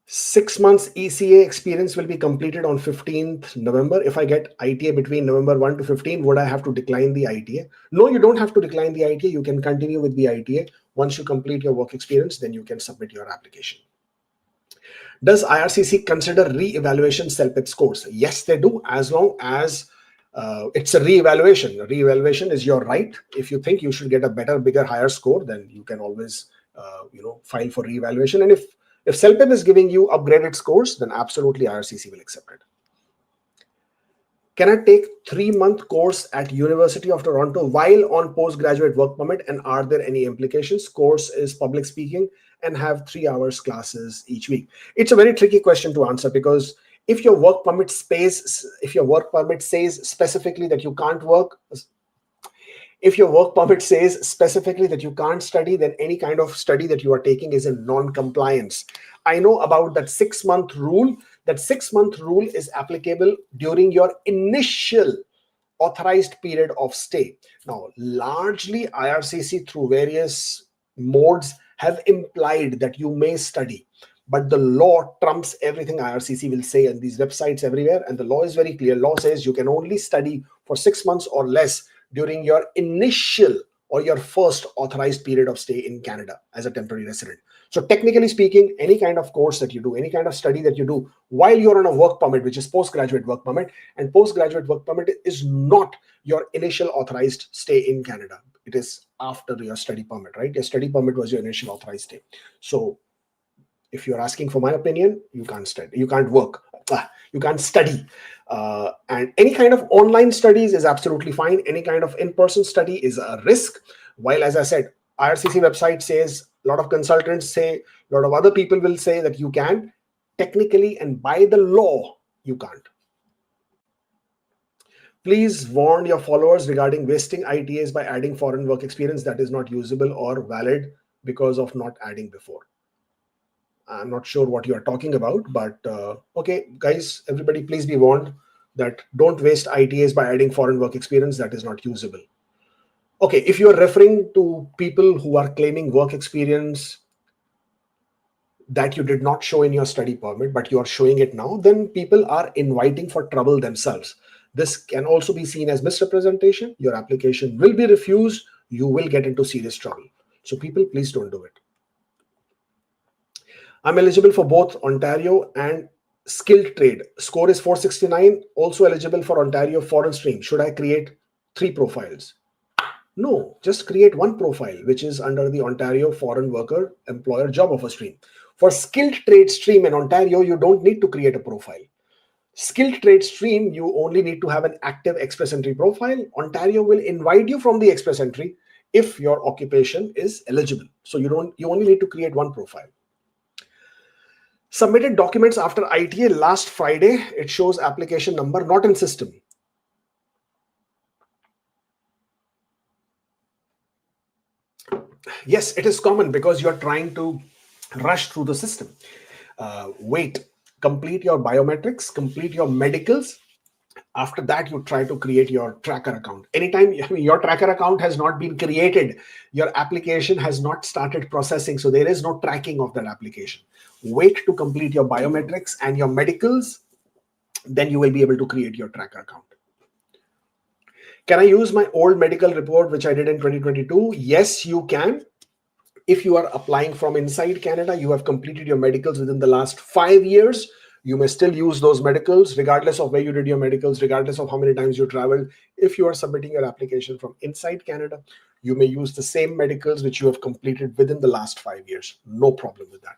6 months ECA experience will be completed on 15th November. If I get ITA between November 1 to 15, would I have to decline the ITA? No, you don't have to decline the ITA. You can continue with the ITA. Once you complete your work experience, then you can submit your application. Does IRCC consider re-evaluation CELPIP scores? Yes, they do, as long as it's a re-evaluation. Re-evaluation is your right. If you think you should get a better, bigger, higher score, then you can always file for re-evaluation. And if CELPIP is giving you upgraded scores, then absolutely IRCC will accept it. Can I take 3-month course at University of Toronto while on postgraduate work permit, and are there any implications? Course is public speaking and have 3 hours classes each week. It's a very tricky question to answer, because if your work permit says specifically that you can't work, if your work permit says specifically that you can't study, then any kind of study that you are taking is in non-compliance. I know about that 6-month rule. That 6-month rule is applicable during your initial authorized period of stay. Now, largely IRCC through various modes have implied that you may study, but the law trumps everything IRCC will say on these websites everywhere. And the law is very clear. Law says you can only study for 6 months or less during your initial or your first authorized period of stay in Canada as a temporary resident. So technically speaking, any kind of course that you do, any kind of study that you do while you're on a work permit, which is postgraduate work permit, and postgraduate work permit is not your initial authorized stay in Canada. It is after your study permit, right? Your study permit was your initial authorized stay. So if you're asking for my opinion, you can't study, you can't work, you can't study. And any kind of online studies is absolutely fine. Any kind of in-person study is a risk. While, as I said, IRCC website says, a lot of consultants say, a lot of other people will say that you can. Technically and by the law, you can't. Please warn your followers regarding wasting ITAs by adding foreign work experience that is not usable or valid because of not adding before. I'm not sure what you are talking about, but okay, guys, everybody, please be warned that don't waste ITAs by adding foreign work experience that is not usable. Okay, if you are referring to people who are claiming work experience that you did not show in your study permit, but you are showing it now, then people are inviting for trouble themselves. This can also be seen as misrepresentation. Your application will be refused. You will get into serious trouble. So people, please don't do it. I'm eligible for both Ontario and skilled trade. Score is 469. Also eligible for Ontario foreign stream. Should I create 3 profiles? No, just create 1 profile, which is under the Ontario foreign worker employer job offer stream. For skilled trade stream in Ontario, you don't need to create a profile. Skilled trade stream, you only need to have an active express entry profile. Ontario will invite you from the express entry if your occupation is eligible. So you only need to create 1 profile. Submitted documents after ITA last Friday. It shows application number not in system. Yes, it is common because you're trying to rush through the system. Wait, complete your biometrics, complete your medicals, After that, you try to create your tracker account. Anytime your tracker account has not been created, your application has not started processing, so there is no tracking of that application. Wait to complete your biometrics and your medicals, then you will be able to create your tracker account. Can I use my old medical report which I did in 2022? Yes, you can. If you are applying from inside Canada, you have completed your medicals within the last 5 years, you may still use those medicals regardless of where you did your medicals, regardless of how many times you traveled. If you are submitting your application from inside Canada, you may use the same medicals which you have completed within the last 5 years. No problem with that.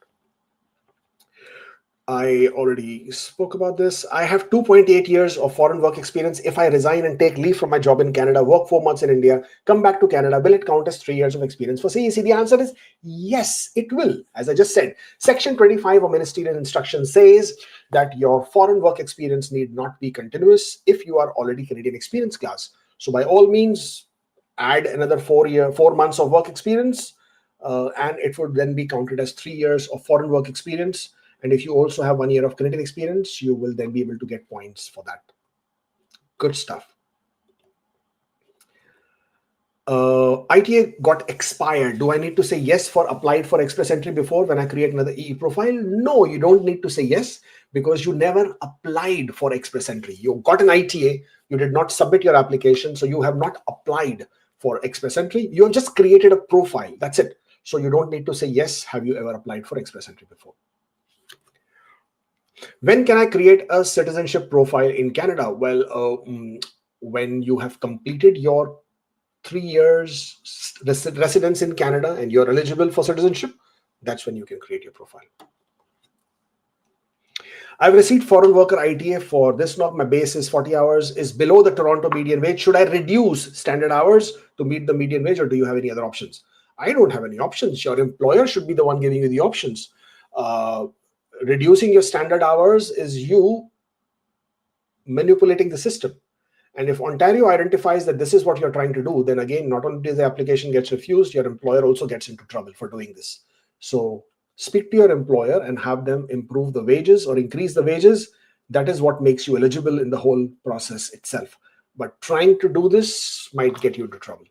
I already spoke about this. I have 2.8 years of foreign work experience. If I resign and take leave from my job in Canada, work 4 months in India, come back to Canada, will it count as 3 years of experience for CEC? The answer is yes, it will. As I just said, Section 25 of Ministerial Instruction says that your foreign work experience need not be continuous if you are already Canadian experience class. So by all means, add another 4 months of work experience, and it would then be counted as 3 years of foreign work experience. And if you also have 1 year of Canadian experience, you will then be able to get points for that. Good stuff. ITA got expired. Do I need to say yes for applied for express entry before when I create another EE profile? No, you don't need to say yes because you never applied for express entry. You got an ITA, you did not submit your application, so you have not applied for express entry. You have just created a profile. That's it. So you don't need to say yes, have you ever applied for express entry before? When can I create a citizenship profile in Canada? Well, when you have completed your 3 years residence in Canada and you're eligible for citizenship, that's when you can create your profile. I've received foreign worker ITA for this knock. My base is 40 hours, is below the Toronto median wage. Should I reduce standard hours to meet the median wage, or do you have any other options? I don't have any options. Your employer should be the one giving you the options. Reducing your standard hours is you manipulating the system. And if Ontario identifies that this is what you're trying to do, then again, not only does the application gets refused, your employer also gets into trouble for doing this. So speak to your employer and have them improve the wages or increase the wages. That is what makes you eligible in the whole process itself. But trying to do this might get you into trouble.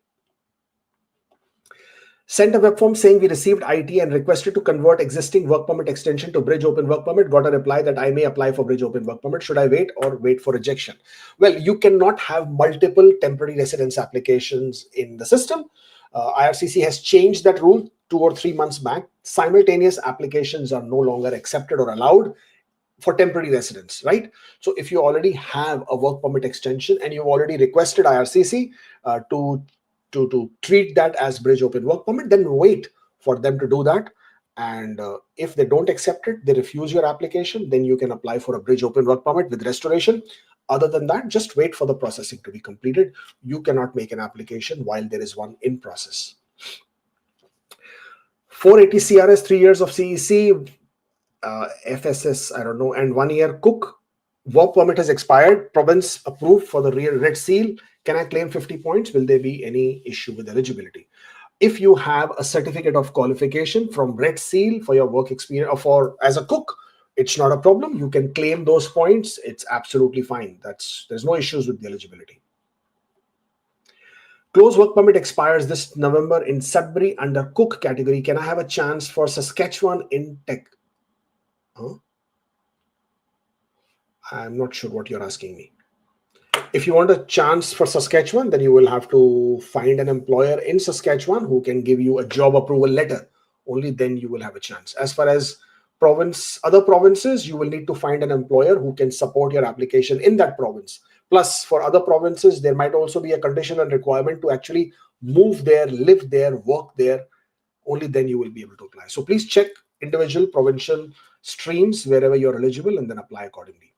Sent a web form saying we received IT and requested to convert existing work permit extension to Bridge Open Work Permit. Got a reply that I may apply for Bridge Open Work Permit. Should I wait or wait for rejection? Well, you cannot have multiple temporary residence applications in the system. IRCC has changed that rule 2 or 3 months back. Simultaneous applications are no longer accepted or allowed for temporary residence, right? So if you already have a work permit extension and you've already requested IRCC to treat that as Bridge Open Work Permit, then wait for them to do that. And if they don't accept it, they refuse your application, then you can apply for a Bridge Open Work Permit with restoration. Other than that, just wait for the processing to be completed. You cannot make an application while there is one in process. 480 CRS, 3 years of CEC, FSS, I don't know, and 1 year Cook. Work permit has expired. Province approved for the real Red Seal. Can I claim 50 points? Will there be any issue with eligibility? If you have a certificate of qualification from Red Seal for your work experience or for as a cook, it's not a problem. You can claim those points. It's absolutely fine. There's no issues with the eligibility. Close work permit expires this November in Sudbury under cook category. Can I have a chance for Saskatchewan in tech? Huh? I'm not sure what you're asking me. If you want a chance for Saskatchewan, then you will have to find an employer in Saskatchewan who can give you a job approval letter. Only then you will have a chance. As far as other provinces, you will need to find an employer who can support your application in that province. Plus, for other provinces, there might also be a condition and requirement to actually move there, live there, work there. Only then you will be able to apply. So please check individual provincial streams wherever you're eligible and then apply accordingly.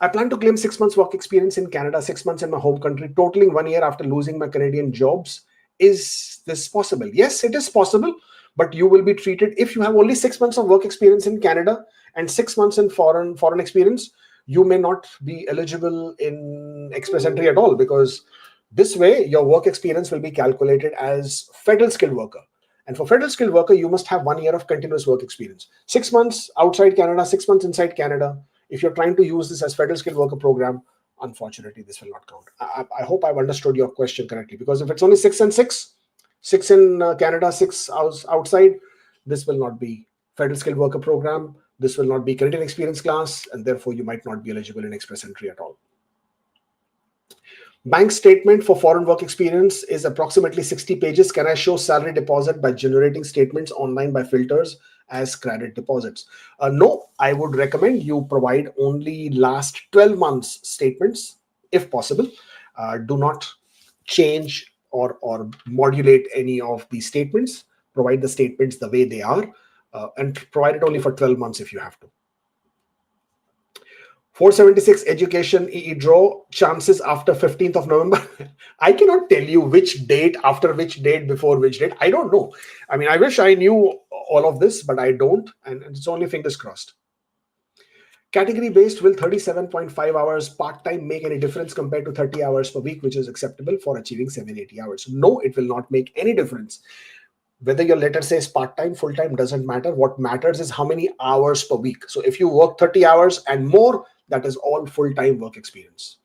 I plan to claim 6 months work experience in Canada, 6 months in my home country, totaling 1 year after losing my Canadian jobs. Is this possible? Yes, it is possible, but you will be treated, if you have only 6 months of work experience in Canada and 6 months in foreign experience, you may not be eligible in express entry at all, because this way your work experience will be calculated as federal skilled worker. And for federal skilled worker, you must have 1 year of continuous work experience. 6 months outside Canada, 6 months inside Canada. If you're trying to use this as federal skilled worker program, unfortunately, this will not count. I hope I've understood your question correctly, because if it's only 6 and 6, 6 in Canada, 6 outside, this will not be Federal Skilled Worker Program. This will not be Canadian Experience class, and therefore you might not be eligible in Express Entry at all. Bank statement for foreign work experience is approximately 60 pages. Can I show salary deposit by generating statements online by filters as credit deposits? No, I would recommend you provide only last 12 months statements if possible. Do not change or modulate any of these statements. Provide the statements the way they are, and provide it only for 12 months if you have to. 476 education EE draw chances after 15th of November. I cannot tell you which date, after which date, before which date. I don't know. I mean, I wish I knew all of this, but I don't. And it's only fingers crossed. Category based, will 37.5 hours part-time make any difference compared to 30 hours per week, which is acceptable for achieving 780 hours? No, it will not make any difference. Whether your letter says part-time, full-time, doesn't matter. What matters is how many hours per week. So if you work 30 hours and more, that is all full-time work experience.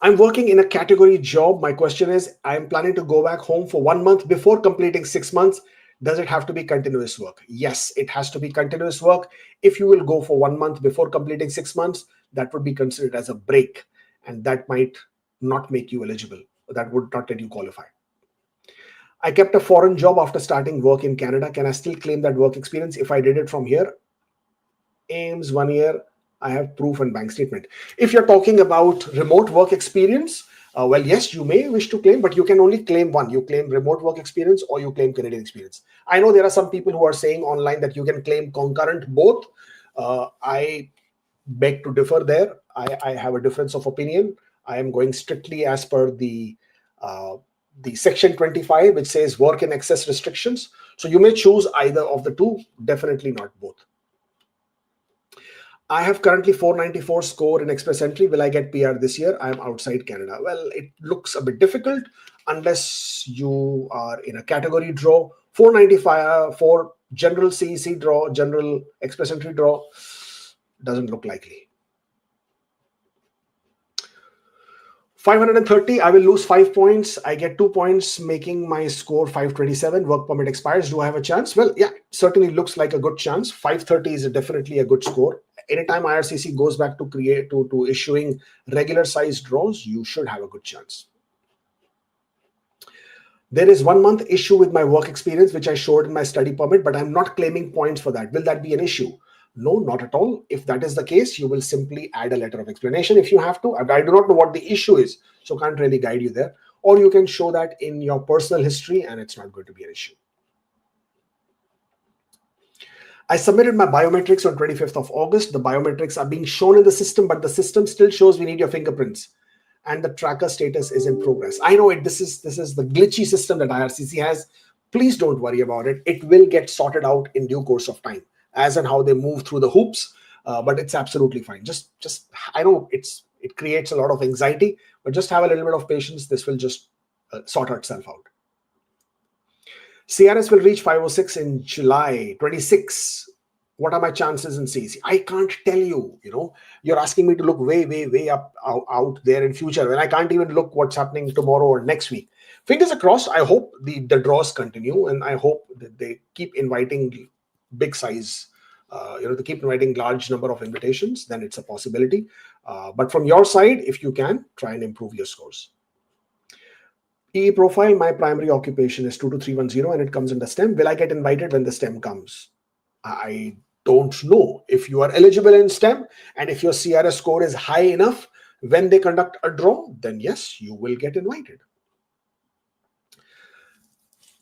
I'm working in a category job. My question is, I'm planning to go back home for 1 month before completing 6 months. Does it have to be continuous work? Yes, it has to be continuous work. If you will go for 1 month before completing 6 months, that would be considered as a break, and that might not make you eligible. That would not let you qualify. I kept a foreign job after starting work in Canada. Can I still claim that work experience if I did it from here? Aims 1 year. I have proof and bank statement. If you're talking about remote work experience, well, yes, you may wish to claim, but you can only claim one. You claim remote work experience or you claim Canadian experience. I know there are some people who are saying online that you can claim concurrent both. I beg to differ there. I have a difference of opinion. I am going strictly as per the section 25, which says work in excess restrictions. So you may choose either of the two, definitely not both. I have currently 494 score in Express Entry. Will I get PR this year? I am outside Canada. Well, it looks a bit difficult unless you are in a category draw. 495 for general CEC draw, general Express Entry draw, doesn't look likely. 530, I will lose 5 points. I get 2 points, making my score 527. Work permit expires. Do I have a chance? Well, yeah, certainly looks like a good chance. 530 is definitely a good score. Anytime IRCC goes back to issuing regular size draws, you should have a good chance. There is 1 month issue with my work experience, which I showed in my study permit, but I'm not claiming points for that. Will that be an issue? No, not at all. If that is the case, you will simply add a letter of explanation if you have to. I do not know what the issue is, so can't really guide you there. Or you can show that in your personal history and it's not going to be an issue. I submitted my biometrics on 25th of August. The biometrics are being shown in the system, but the system still shows we need your fingerprints. And the tracker status is in progress. I know it. This is the glitchy system that IRCC has. Please don't worry about it. It will get sorted out in due course of time, as and how they move through the hoops. But it's absolutely fine. Just I know it creates a lot of anxiety, but just have a little bit of patience. This will just sort itself out. CRS will reach 506 in July 26. What are my chances in CEC? I can't tell you. You're asking me to look way up out there in future, and I can't even look what's happening tomorrow or next week. Fingers crossed. I hope the draws continue, and I hope that they keep inviting big size. They keep inviting large number of invitations. Then it's a possibility. But from your side, if you can, try and improve your scores. EE profile, my primary occupation is 22310 and it comes in the STEM. Will I get invited when the STEM comes? I don't know. If you are eligible in STEM and if your CRS score is high enough, when they conduct a draw, then yes, you will get invited.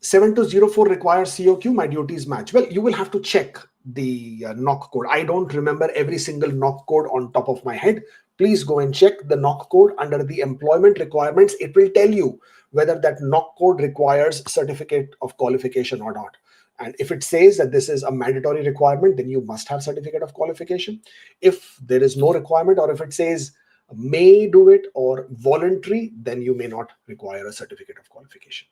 7204 requires COQ. My duties match. Well, you will have to check the knock code. I don't remember every single knock code on top of my head. Please go and check the knock code under the employment requirements. It will tell you whether that knock code requires certificate of qualification or not. And if it says that this is a mandatory requirement, then you must have certificate of qualification. If there is no requirement, or if it says may do it or voluntary, then you may not require a certificate of qualification.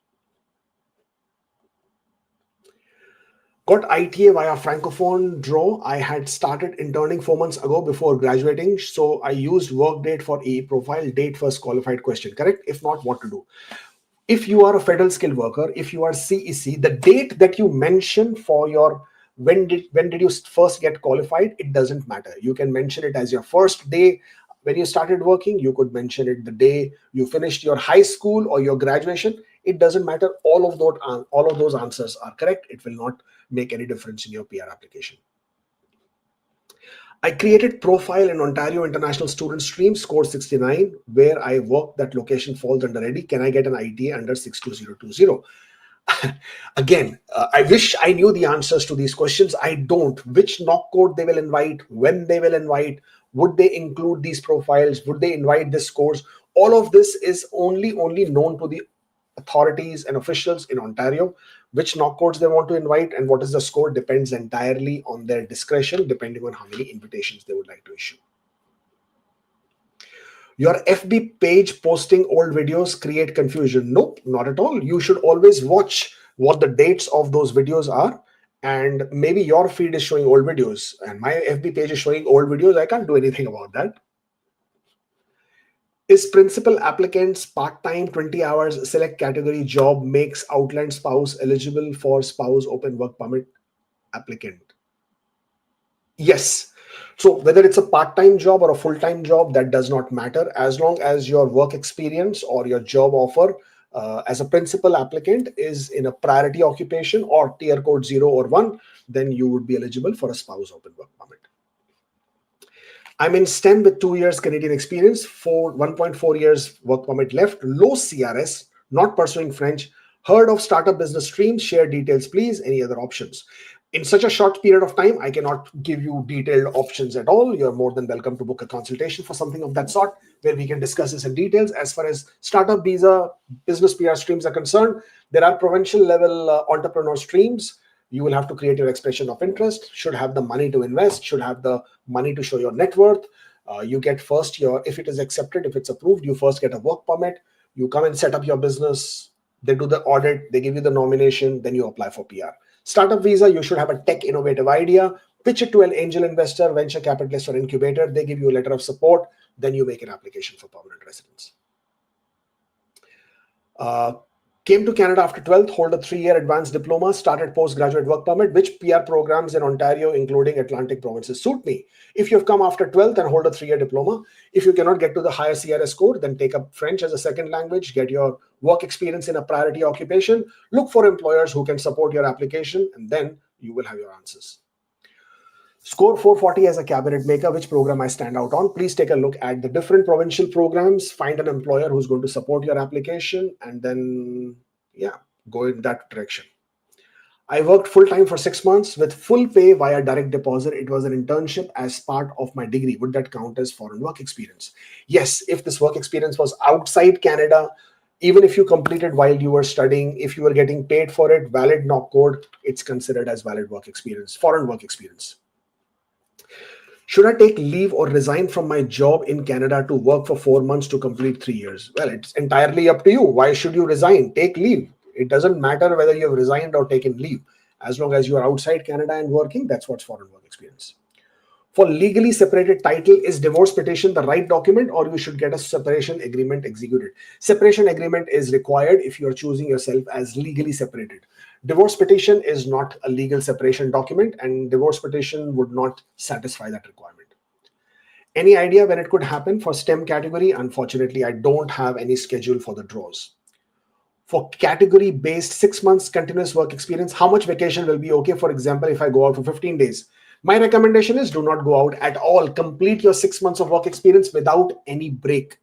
Got ITA via Francophone draw. I had started interning 4 months ago before graduating. So I used work date for EE profile, date first qualified question. Correct? If not, what to do? If you are a federal skilled worker, if you are CEC, the date that you mention for your when did you first get qualified, it doesn't matter. You can mention it as your first day when you started working. You could mention it the day you finished your high school or your graduation. It doesn't matter. All of those answers are correct. It will not make any difference in your PR application. I created profile in Ontario International Student Stream, score 69, where I work. That location falls under ready. Can I get an ITA under 62020? Again, I wish I knew the answers to these questions. I don't. Which knock code they will invite, when they will invite, would they include these profiles, would they invite this scores? All of this is only known to the authorities and officials in Ontario. Which knock codes they want to invite and what is the score depends entirely on their discretion, depending on how many invitations they would like to issue. Your FB page posting old videos create confusion? Nope, not at all. You should always watch what the dates of those videos are. And maybe your feed is showing old videos and my FB page is showing old videos. I can't do anything about that. Is principal applicants part-time 20 hours select category job makes outland spouse eligible for spouse open work permit applicant? Yes. So whether it's a part-time job or a full-time job, that does not matter. As long as your work experience or your job offer as a principal applicant is in a priority occupation or tier code 0 or 1, then you would be eligible for a spouse open work permit. I'm in STEM with 2 years Canadian experience, 1.4 years work permit left, low CRS, not pursuing French, heard of startup business streams, share details please, any other options. In such a short period of time, I cannot give you detailed options at all. You're more than welcome to book a consultation for something of that sort, where we can discuss this in details. As far as startup visa business PR streams are concerned, there are provincial level entrepreneur streams. You will have to create your expression of interest, should have the money to invest, should have the money to show your net worth. You get first if it is accepted, if it's approved, you first get a work permit. You come and set up your business. They do the audit, they give you the nomination, then you apply for PR. Startup visa, you should have a tech innovative idea, pitch it to an angel investor, venture capitalist or incubator. They give you a letter of support, then you make an application for permanent residence. Came to Canada after 12th, hold a 3-year advanced diploma, started postgraduate work permit. Which PR programs in Ontario, including Atlantic provinces, suit me? If you've come after 12th and hold a 3-year diploma, if you cannot get to the higher CRS score, then take up French as a second language, get your work experience in a priority occupation, look for employers who can support your application, and then you will have your answers. Score 440 as a cabinet maker, which program I stand out on? Please take a look at the different provincial programs, find an employer who's going to support your application, and then, go in that direction. I worked full-time for 6 months with full pay via direct deposit. It was an internship as part of my degree. Would that count as foreign work experience? Yes, if this work experience was outside Canada, even if you completed while you were studying, if you were getting paid for it, valid knock code, it's considered as valid work experience, foreign work experience. Should I take leave or resign from my job in Canada to work for 4 months to complete 3 years? Well, it's entirely up to you. Why should you resign? Take leave. It doesn't matter whether you have resigned or taken leave. As long as you are outside Canada and working, that's what's foreign work experience. For legally separated title, is divorce petition the right document, or you should get a separation agreement executed? Separation agreement is required if you are choosing yourself as legally separated. Divorce petition is not a legal separation document, and divorce petition would not satisfy that requirement. Any idea when it could happen for STEM category? Unfortunately, I don't have any schedule for the draws. For category-based 6 months continuous work experience, how much vacation will be okay? For example, if I go out for 15 days, my recommendation is do not go out at all. Complete your 6 months of work experience without any break.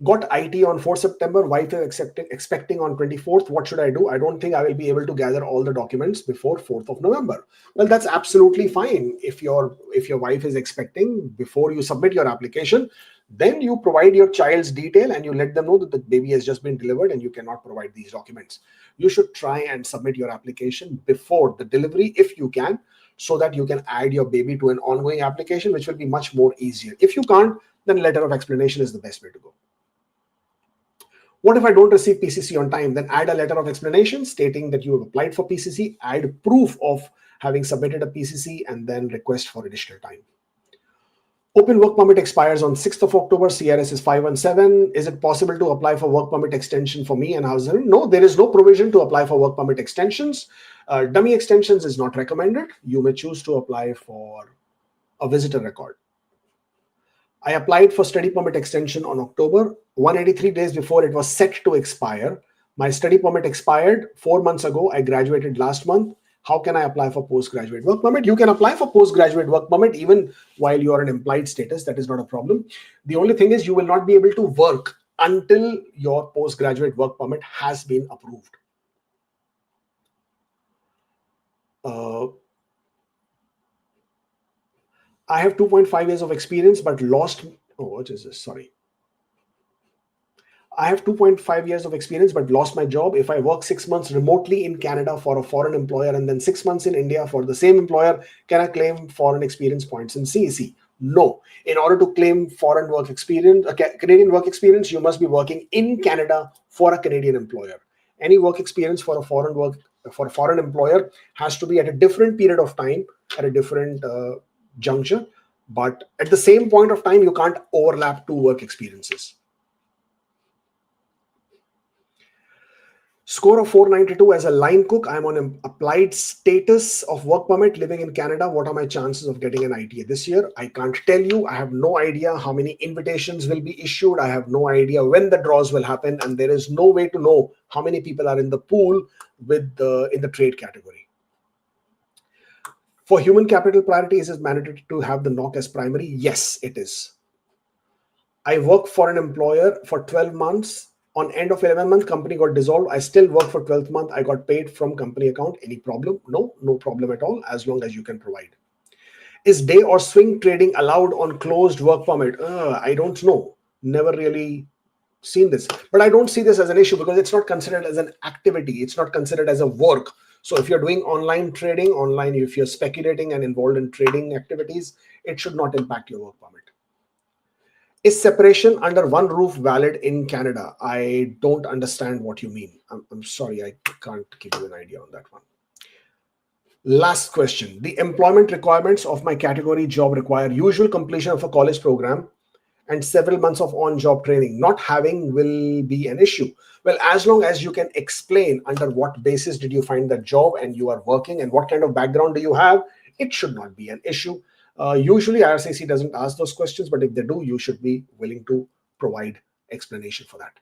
Got IT on 4 September, wife is expecting on 24th. What should I do? I don't think I will be able to gather all the documents before 4th of November. Well, that's absolutely fine. If your wife is expecting, before you submit your application, then you provide your child's detail and you let them know that the baby has just been delivered and you cannot provide these documents. You should try and submit your application before the delivery if you can, so that you can add your baby to an ongoing application, which will be much more easier. If you can't, then letter of explanation is the best way to go. What if I don't receive PCC on time? Then add a letter of explanation stating that you have applied for PCC, add proof of having submitted a PCC, and then request for additional time. Open work permit expires on 6th of October. CRS is 517. Is it possible to apply for work permit extension for me and husband? No, there is no provision to apply for work permit extensions. Dummy extensions is not recommended. You may choose to apply for a visitor record. I applied for study permit extension on October. 183 days before it was set to expire. My study permit expired 4 months ago. I graduated last month. How can I apply for postgraduate work permit? You can apply for postgraduate work permit even while you are in employed status. That is not a problem. The only thing is you will not be able to work until your postgraduate work permit has been approved. I have 2.5 years of experience, but lost. Oh, what is this? Sorry. I have 2.5 years of experience, but lost my job. If I work 6 months remotely in Canada for a foreign employer and then 6 months in India for the same employer, can I claim foreign experience points in CEC? No. In order to claim foreign work experience, Canadian work experience, you must be working in Canada for a Canadian employer. Any work experience for a foreign employer has to be at a different period of time, at a different juncture. But at the same point of time, you can't overlap two work experiences. Score of 492 as a line cook. I'm on an applied status of work permit living in Canada. What are my chances of getting an ITA this year? I can't tell you. I have no idea how many invitations will be issued. I have no idea when the draws will happen. And there is no way to know how many people are in the pool in the trade category. For human capital priority, is it mandatory to have the NOC as primary? Yes, it is. I work for an employer for 12 months. On end of 11th month, company got dissolved. I still work for 12th month. I got paid from company account. Any problem? No, no problem at all, as long as you can provide. Is day or swing trading allowed on closed work permit? I don't know. Never really seen this. But I don't see this as an issue because it's not considered as an activity. It's not considered as a work. So if you're doing online trading, if you're speculating and involved in trading activities, it should not impact your work permit. Is separation under one roof valid in Canada? I don't understand what you mean. I'm sorry, I can't give you an idea on that one. Last question. The employment requirements of my category job require usual completion of a college program and several months of on-job training. Not having will be an issue. Well, as long as you can explain under what basis did you find that job and you are working and what kind of background do you have, it should not be an issue. Usually IRCC doesn't ask those questions, but if they do, you should be willing to provide explanation for that.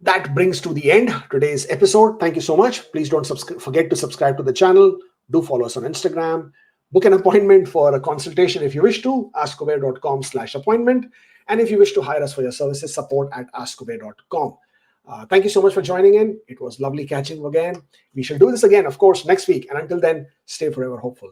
That brings to the end today's episode. Thank you so much. Please don't forget to subscribe to the channel. Do follow us on Instagram. Book an appointment for a consultation if you wish to, askkubeir.com/appointment. And if you wish to hire us for your services, support@askkubeir.com. Thank you so much for joining in. It was lovely catching you again. We shall do this again, of course, next week. And until then, stay forever hopeful.